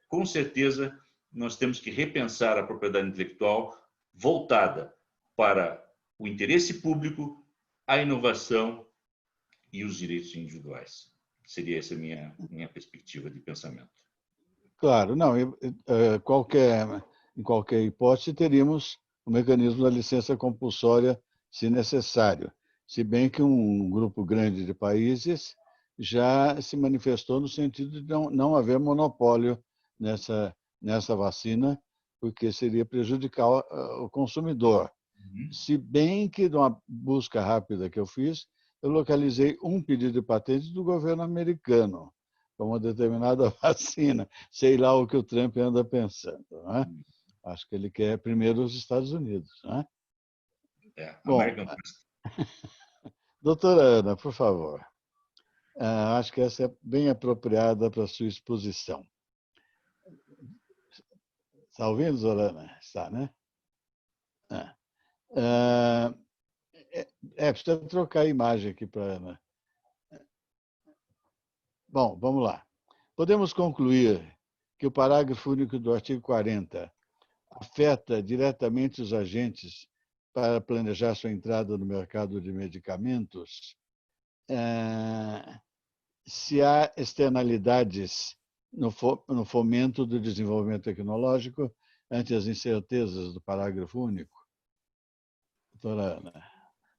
Com certeza, nós temos que repensar a propriedade intelectual voltada para o interesse público, a inovação e os direitos individuais. Seria essa a minha perspectiva de pensamento. Claro, não. Em qualquer hipótese, teríamos o mecanismo da licença compulsória, se necessário. Se bem que um grupo grande de países já se manifestou no sentido de não haver monopólio nessa vacina, porque seria prejudicar o consumidor. Se bem que, de uma busca rápida que eu fiz, eu localizei um pedido de patente do governo americano para uma determinada vacina. Sei lá o que o Trump anda pensando, não é? Acho que ele quer primeiro os Estados Unidos, não é? Bom, doutora Ana, por favor. Acho que essa é bem apropriada para a sua exposição. Está ouvindo, Zorana? Está, né? Precisa trocar a imagem aqui para a Ana. Bom, vamos lá. Podemos concluir que o parágrafo único do artigo 40 afeta diretamente os agentes para planejar sua entrada no mercado de medicamentos, se há externalidades no fomento do desenvolvimento tecnológico ante as incertezas do parágrafo único. Doutora Ana.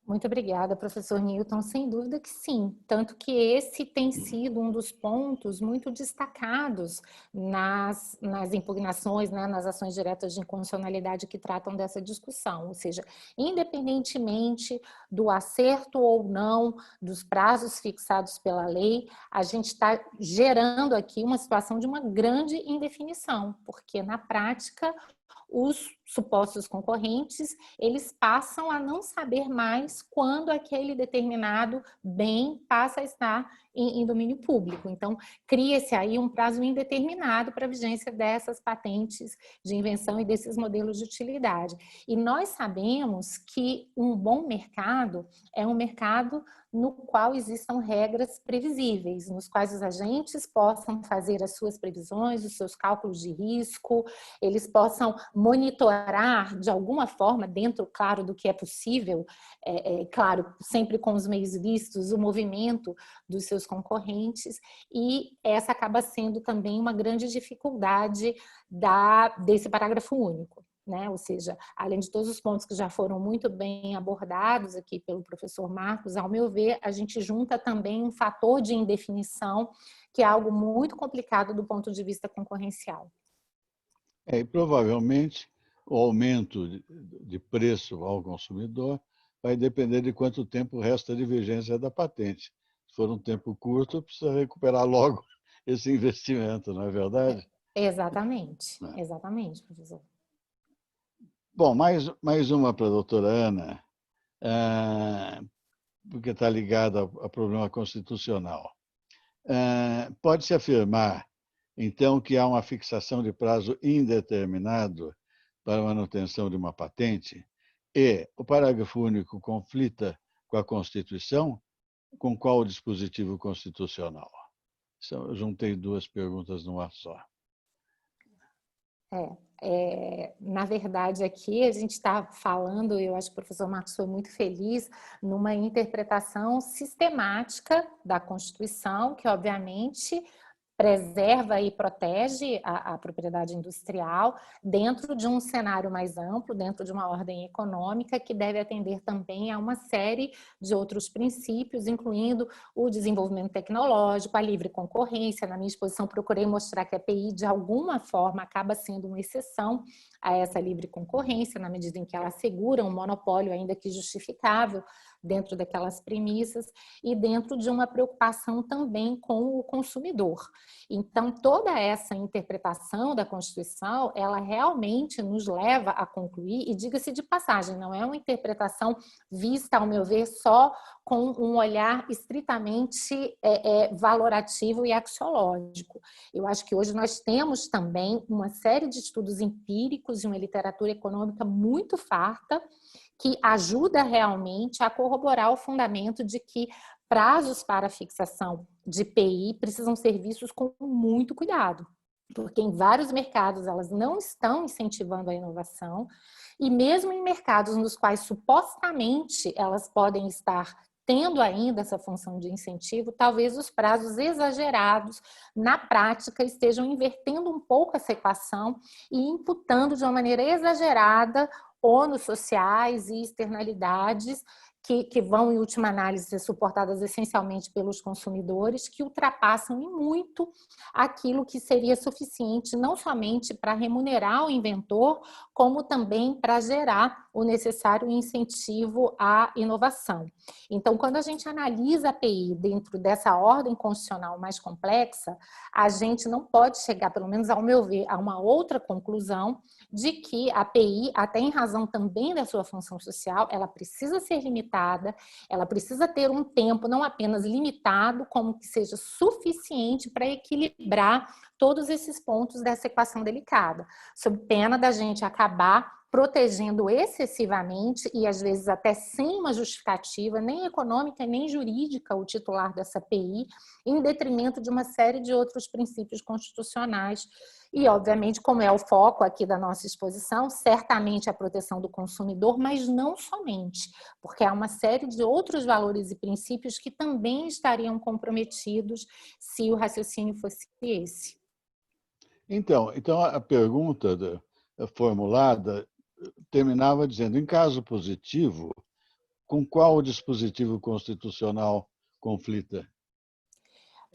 Muito obrigada, professor Newton. Sem dúvida que sim. Tanto que esse tem sido um dos pontos muito destacados nas impugnações, né, nas ações diretas de inconstitucionalidade que tratam dessa discussão. Ou seja, independentemente do acerto ou não dos prazos fixados pela lei, a gente está gerando aqui uma situação de uma grande indefinição, porque na prática os supostos concorrentes, eles passam a não saber mais quando aquele determinado bem passa a estar em domínio público. Então, cria-se aí um prazo indeterminado para a vigência dessas patentes de invenção e desses modelos de utilidade. E nós sabemos que um bom mercado é um mercado no qual existam regras previsíveis, nos quais os agentes possam fazer as suas previsões, os seus cálculos de risco, eles possam monitorar de alguma forma, dentro, claro, do que é possível, claro, sempre com os meios lícitos, o movimento dos seus concorrentes, e essa acaba sendo também uma grande dificuldade desse parágrafo único. Né? Ou seja, além de todos os pontos que já foram muito bem abordados aqui pelo professor Marcos, ao meu ver, a gente junta também um fator de indefinição, que é algo muito complicado do ponto de vista concorrencial. E provavelmente o aumento de preço ao consumidor vai depender de quanto tempo resta de vigência da patente. Se for um tempo curto, precisa recuperar logo esse investimento, não é verdade? Exatamente, exatamente, professor. Bom, mais uma para a doutora Ana, porque está ligada ao problema constitucional. Pode-se afirmar, então, que há uma fixação de prazo indeterminado para a manutenção de uma patente e o parágrafo único conflita com a Constituição? Com qual dispositivo constitucional? Eu juntei duas perguntas numa só. Na verdade, aqui a gente está falando, eu acho que o professor Marcos foi muito feliz, numa interpretação sistemática da Constituição, que obviamente preserva e protege a propriedade industrial dentro de um cenário mais amplo, dentro de uma ordem econômica que deve atender também a uma série de outros princípios, incluindo o desenvolvimento tecnológico, a livre concorrência. Na minha exposição, procurei mostrar que a API, de alguma forma, acaba sendo uma exceção a essa livre concorrência, na medida em que ela assegura um monopólio, ainda que justificável, dentro daquelas premissas e dentro de uma preocupação também com o consumidor. Então, toda essa interpretação da Constituição, ela realmente nos leva a concluir, e diga-se de passagem, não é uma interpretação vista, ao meu ver, só com um olhar estritamente valorativo e axiológico. Eu acho que hoje nós temos também uma série de estudos empíricos e uma literatura econômica muito farta, que ajuda realmente a corroborar o fundamento de que prazos para fixação de PI precisam ser vistos com muito cuidado, porque em vários mercados elas não estão incentivando a inovação, e mesmo em mercados nos quais supostamente elas podem estar tendo ainda essa função de incentivo, talvez os prazos exagerados na prática estejam invertendo um pouco essa equação e imputando de uma maneira exagerada ônus sociais e externalidades que vão, em última análise, ser suportadas essencialmente pelos consumidores, que ultrapassam em muito aquilo que seria suficiente não somente para remunerar o inventor, como também para gerar o necessário incentivo à inovação. Então, quando a gente analisa a API dentro dessa ordem constitucional mais complexa, a gente não pode chegar, pelo menos ao meu ver, a uma outra conclusão de que a API, até em razão também da sua função social, ela precisa ser limitada, ela precisa ter um tempo não apenas limitado, como que seja suficiente para equilibrar todos esses pontos dessa equação delicada, sob pena da gente acabar protegendo excessivamente e às vezes até sem uma justificativa, nem econômica nem jurídica, o titular dessa PI, em detrimento de uma série de outros princípios constitucionais. E, obviamente, como é o foco aqui da nossa exposição, certamente a proteção do consumidor, mas não somente, porque há uma série de outros valores e princípios que também estariam comprometidos se o raciocínio fosse esse. Então a pergunta formulada terminava dizendo, em caso positivo, com qual dispositivo constitucional conflita?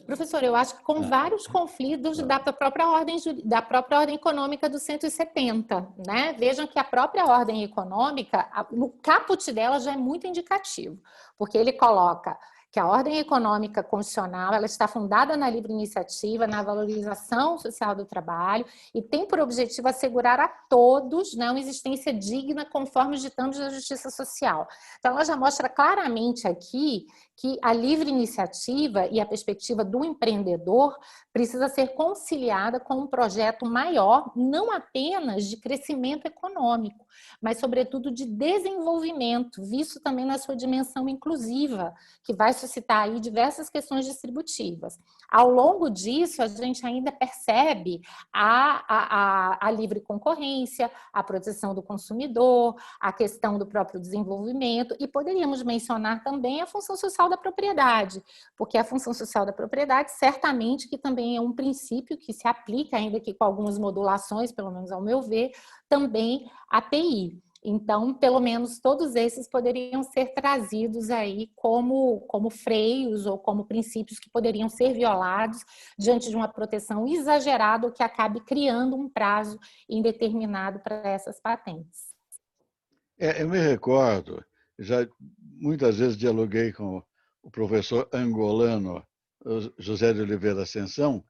Professor, eu acho que com vários conflitos da própria ordem econômica do 170, né? Vejam que a própria ordem econômica, no caput dela já é muito indicativo, porque ele coloca que a ordem econômica constitucional ela está fundada na livre iniciativa, na valorização social do trabalho e tem por objetivo assegurar a todos, né, uma existência digna conforme os ditames da justiça social. Então, ela já mostra claramente aqui que a livre iniciativa e a perspectiva do empreendedor precisa ser conciliada com um projeto maior, não apenas de crescimento econômico, mas, sobretudo, de desenvolvimento, visto também na sua dimensão inclusiva, que vai suscitar aí diversas questões distributivas. Ao longo disso, a gente ainda percebe a livre concorrência, a proteção do consumidor, a questão do próprio desenvolvimento, e poderíamos mencionar também a função social da propriedade, porque a função social da propriedade, certamente que também é um princípio que se aplica, ainda que com algumas modulações, pelo menos ao meu ver, também à PI. Então, pelo menos todos esses poderiam ser trazidos aí como freios ou como princípios que poderiam ser violados diante de uma proteção exagerada ou que acabe criando um prazo indeterminado para essas patentes. Eu me recordo, já muitas vezes dialoguei com o professor angolano José de Oliveira Ascensão,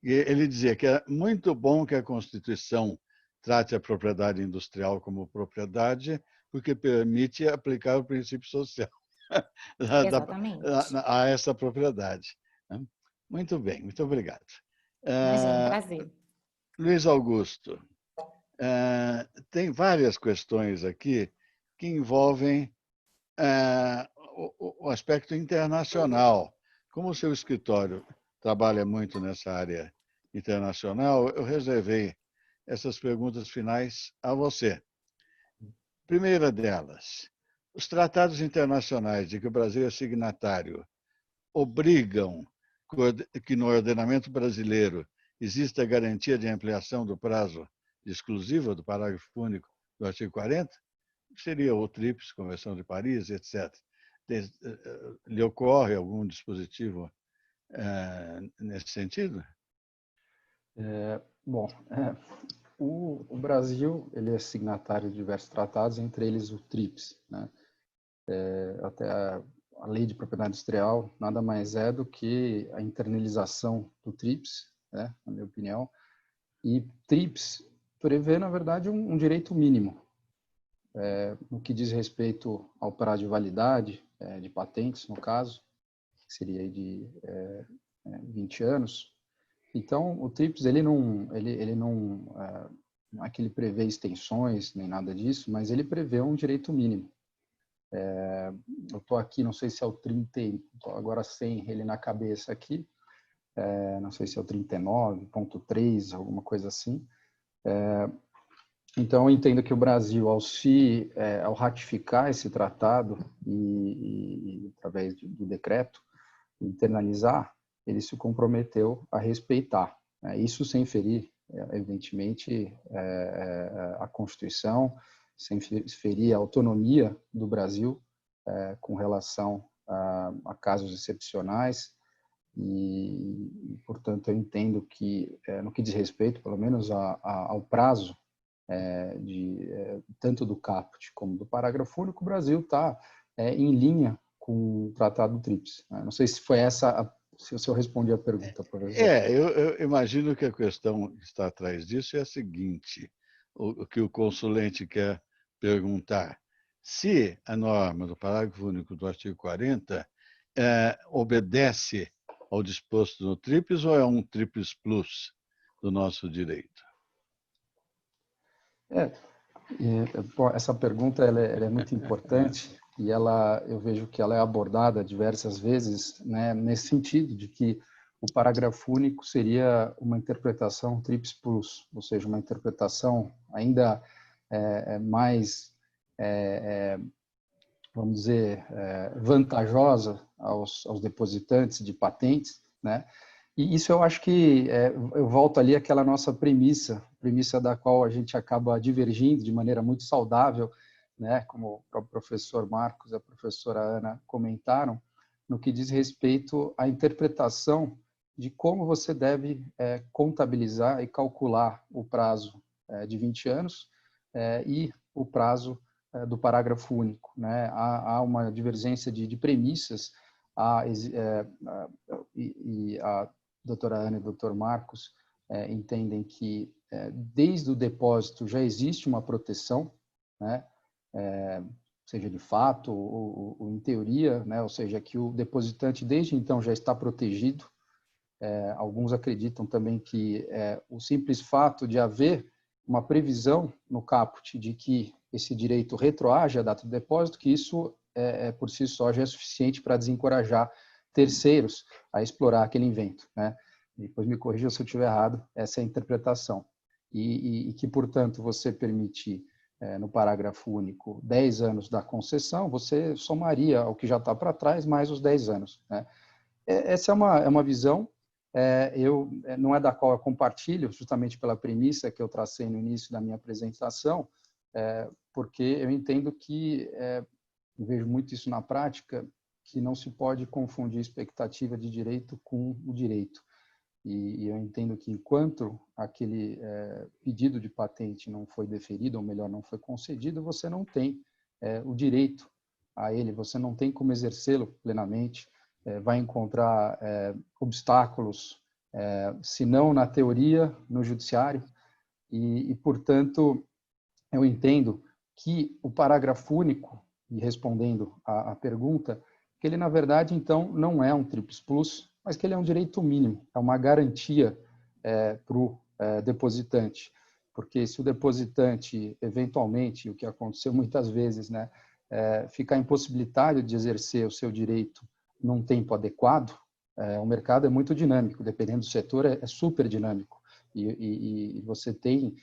e ele dizia que é muito bom que a Constituição trate a propriedade industrial como propriedade, porque permite aplicar o princípio social a essa propriedade. Muito bem, muito obrigado. Imagina, um prazer. Luiz Augusto, tem várias questões aqui que envolvem o aspecto internacional. Como o seu escritório trabalha muito nessa área internacional, eu reservei essas perguntas finais a você. Primeira delas, os tratados internacionais de que o Brasil é signatário obrigam que no ordenamento brasileiro exista a garantia de ampliação do prazo de exclusiva do parágrafo único do artigo 40? Seria o TRIPS, Convenção de Paris, etc. Lhe ocorre algum dispositivo nesse sentido? O Brasil ele é signatário de diversos tratados, entre eles o TRIPS, né? Até a Lei de Propriedade Industrial nada mais é do que a internalização do TRIPS, né, na minha opinião. E TRIPS prevê, na verdade, um direito mínimo no que diz respeito ao prazo de validade de patentes, no caso, que seria aí de 20 anos. Então, o TRIPS ele não é que ele prevê extensões nem nada disso, mas ele prevê um direito mínimo. Eu estou aqui, não sei se é o 30, estou agora sem ele na cabeça aqui, não sei se é o 39.3, alguma coisa assim. Então, eu entendo que o Brasil, ao ratificar esse tratado e através do decreto, internalizar, ele se comprometeu a respeitar. Isso sem ferir, evidentemente, a Constituição, sem ferir a autonomia do Brasil com relação a casos excepcionais e, portanto, eu entendo que, no que diz respeito, pelo menos, ao prazo tanto do caput como do parágrafo único, o Brasil está em linha com o Tratado do TRIPS. Não sei se foi se eu respondi a pergunta, professor. Eu imagino que a questão que está atrás disso é a seguinte, o que o consulente quer perguntar. Se a norma do parágrafo único do artigo 40 obedece ao disposto no TRIPS ou é um TRIPS Plus do nosso direito? Bom, essa pergunta ela é muito importante e eu vejo que ela é abordada diversas vezes, né, nesse sentido de que o parágrafo único seria uma interpretação trips plus, ou seja, uma interpretação ainda mais, vamos dizer, vantajosa aos depositantes de patentes, né? E isso eu acho que eu volto ali àquela nossa premissa da qual a gente acaba divergindo de maneira muito saudável, né? Como o próprio professor Marcos e a professora Ana comentaram, no que diz respeito à interpretação de como você deve contabilizar e calcular o prazo de 20 anos e o prazo do parágrafo único, né? Há uma divergência de premissas e a doutora Ana e o doutor Marcos entendem que desde o depósito já existe uma proteção, né? Seja de fato ou em teoria, né? Ou seja, que o depositante desde então já está protegido. Alguns acreditam também que o simples fato de haver uma previsão no caput de que esse direito retroage à data do depósito, que isso por si só já é suficiente para desencorajar terceiros a explorar aquele invento, né? Depois me corrija se eu estiver errado, essa é a interpretação. E que, portanto, você permitir, no parágrafo único, 10 anos da concessão, você somaria ao que já está para trás mais os 10 anos, né? Essa é uma visão, não é da qual eu compartilho, justamente pela premissa que eu tracei no início da minha apresentação, porque eu entendo que, eu vejo muito isso na prática, que não se pode confundir expectativa de direito com o direito. E eu entendo que enquanto aquele pedido de patente não foi deferido, ou melhor, não foi concedido, você não tem o direito a ele, você não tem como exercê-lo plenamente, vai encontrar obstáculos, se não na teoria, no judiciário, e, portanto, eu entendo que o parágrafo único, e respondendo à pergunta, que ele, na verdade, então, não é um TRIPS Plus, mas que ele é um direito mínimo, é uma garantia para o depositante. Porque se o depositante, eventualmente, o que aconteceu muitas vezes, né, ficar impossibilitado de exercer o seu direito num tempo adequado, o mercado é muito dinâmico, dependendo do setor, é super dinâmico. E você tem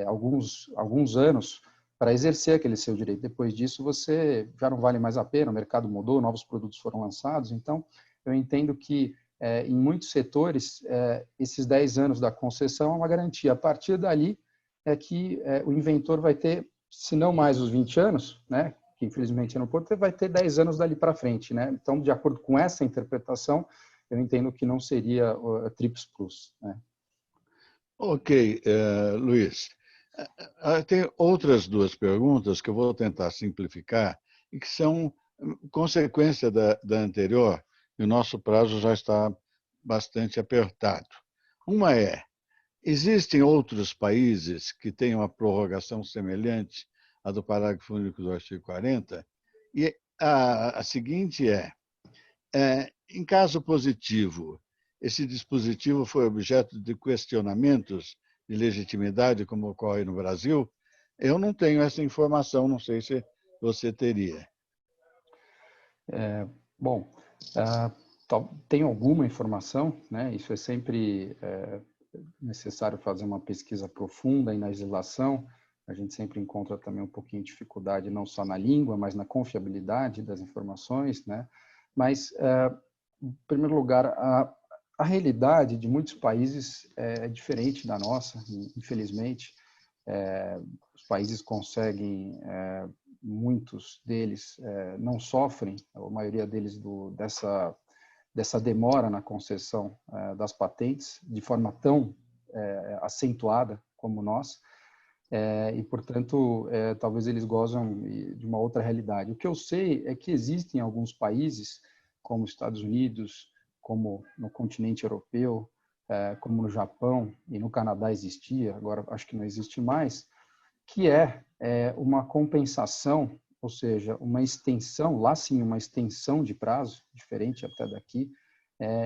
alguns anos para exercer aquele seu direito. Depois disso, você já não vale mais a pena, o mercado mudou, novos produtos foram lançados. Então, eu entendo que, em muitos setores, esses 10 anos da concessão é uma garantia. A partir dali, é que o inventor vai ter, se não mais os 20 anos, né, que infelizmente não pode ter, vai ter 10 anos dali para frente, né? Então, de acordo com essa interpretação, eu entendo que não seria o TRIPS Plus, né? Ok, Luiz. Tem outras duas perguntas que eu vou tentar simplificar e que são consequência da anterior, e o nosso prazo já está bastante apertado. Uma é: existem outros países que têm uma prorrogação semelhante à do parágrafo único do artigo 40? E a seguinte em caso positivo, esse dispositivo foi objeto de questionamentos de legitimidade, como ocorre no Brasil? Eu não tenho essa informação, não sei se você teria. Bom, tem alguma informação, né? Isso é sempre necessário fazer uma pesquisa profunda e na legislação. A gente sempre encontra também um pouquinho de dificuldade, não só na língua, mas na confiabilidade das informações, né? Mas, em primeiro lugar, a realidade de muitos países é diferente da nossa, infelizmente. Os países conseguem, muitos deles não sofrem, a maioria deles, dessa demora na concessão das patentes, de forma tão acentuada como nós, e, portanto, talvez eles gozam de uma outra realidade. O que eu sei é que existem alguns países, como os Estados Unidos, como no continente europeu, como no Japão e no Canadá existia, agora acho que não existe mais, que uma compensação, ou seja, uma extensão, lá sim, uma extensão de prazo, diferente até daqui,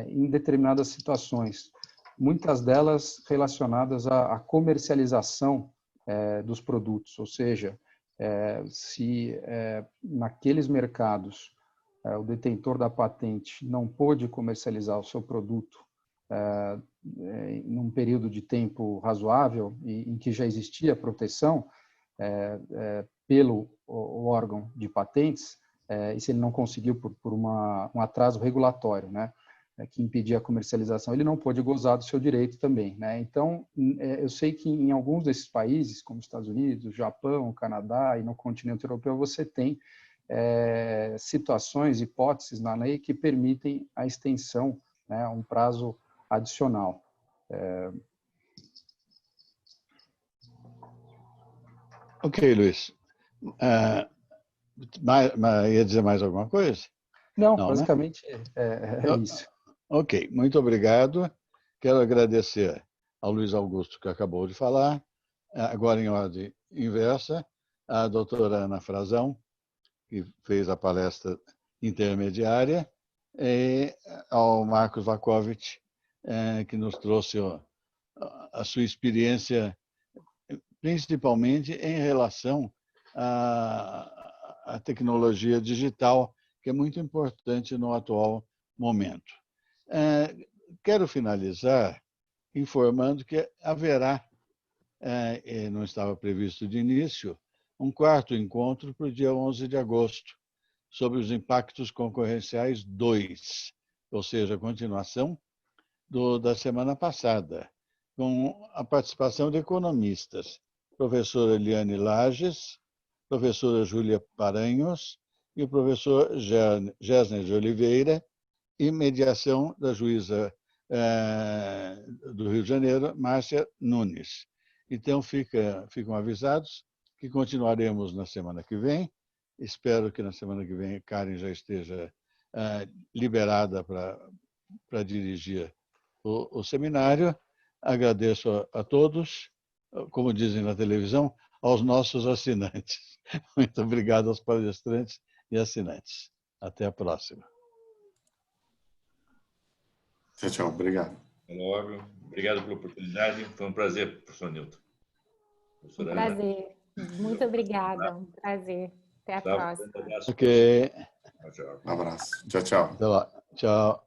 em determinadas situações, muitas delas relacionadas à comercialização dos produtos, ou seja, se naqueles mercados o detentor da patente não pôde comercializar o seu produto num período de tempo razoável e em que já existia proteção pelo o órgão de patentes, e se ele não conseguiu por um atraso regulatório, né, que impedia a comercialização, ele não pôde gozar do seu direito também, né? Então, eu sei que em alguns desses países, como Estados Unidos, Japão, Canadá e no continente europeu, você tem situações, hipóteses na lei que permitem a extensão, né, um prazo adicional. Ok, Luiz. Ia dizer mais alguma coisa? Não, Não, basicamente é isso. Ok, muito obrigado. Quero agradecer ao Luiz Augusto, que acabou de falar, agora em ordem inversa, a doutora Ana Frazão, que fez a palestra intermediária, e ao Marcos Vakovic, que nos trouxe a sua experiência, principalmente em relação à tecnologia digital, que é muito importante no atual momento. Quero finalizar informando que haverá, não estava previsto de início, um quarto encontro para o dia 11 de agosto, sobre os impactos concorrenciais 2, ou seja, a continuação da semana passada, com a participação de economistas, professora Eliane Lages, professora Júlia Paranhos e o professor Gessner de Oliveira, e mediação da juíza do Rio de Janeiro, Márcia Nunes. Então, ficam avisados que continuaremos na semana que vem. Espero que na semana que vem Karen já esteja liberada para dirigir o seminário. Agradeço a todos, como dizem na televisão, aos nossos assinantes. Muito obrigado aos palestrantes e assinantes. Até a próxima. Tchau, tchau. Obrigado. Até logo. Obrigado pela oportunidade. Foi um prazer, professor Newton. Um prazer. Muito obrigada. Um prazer. Até a próxima. Ok. Tchau, tchau. Um abraço. Tchau, tchau. Até lá. Tchau.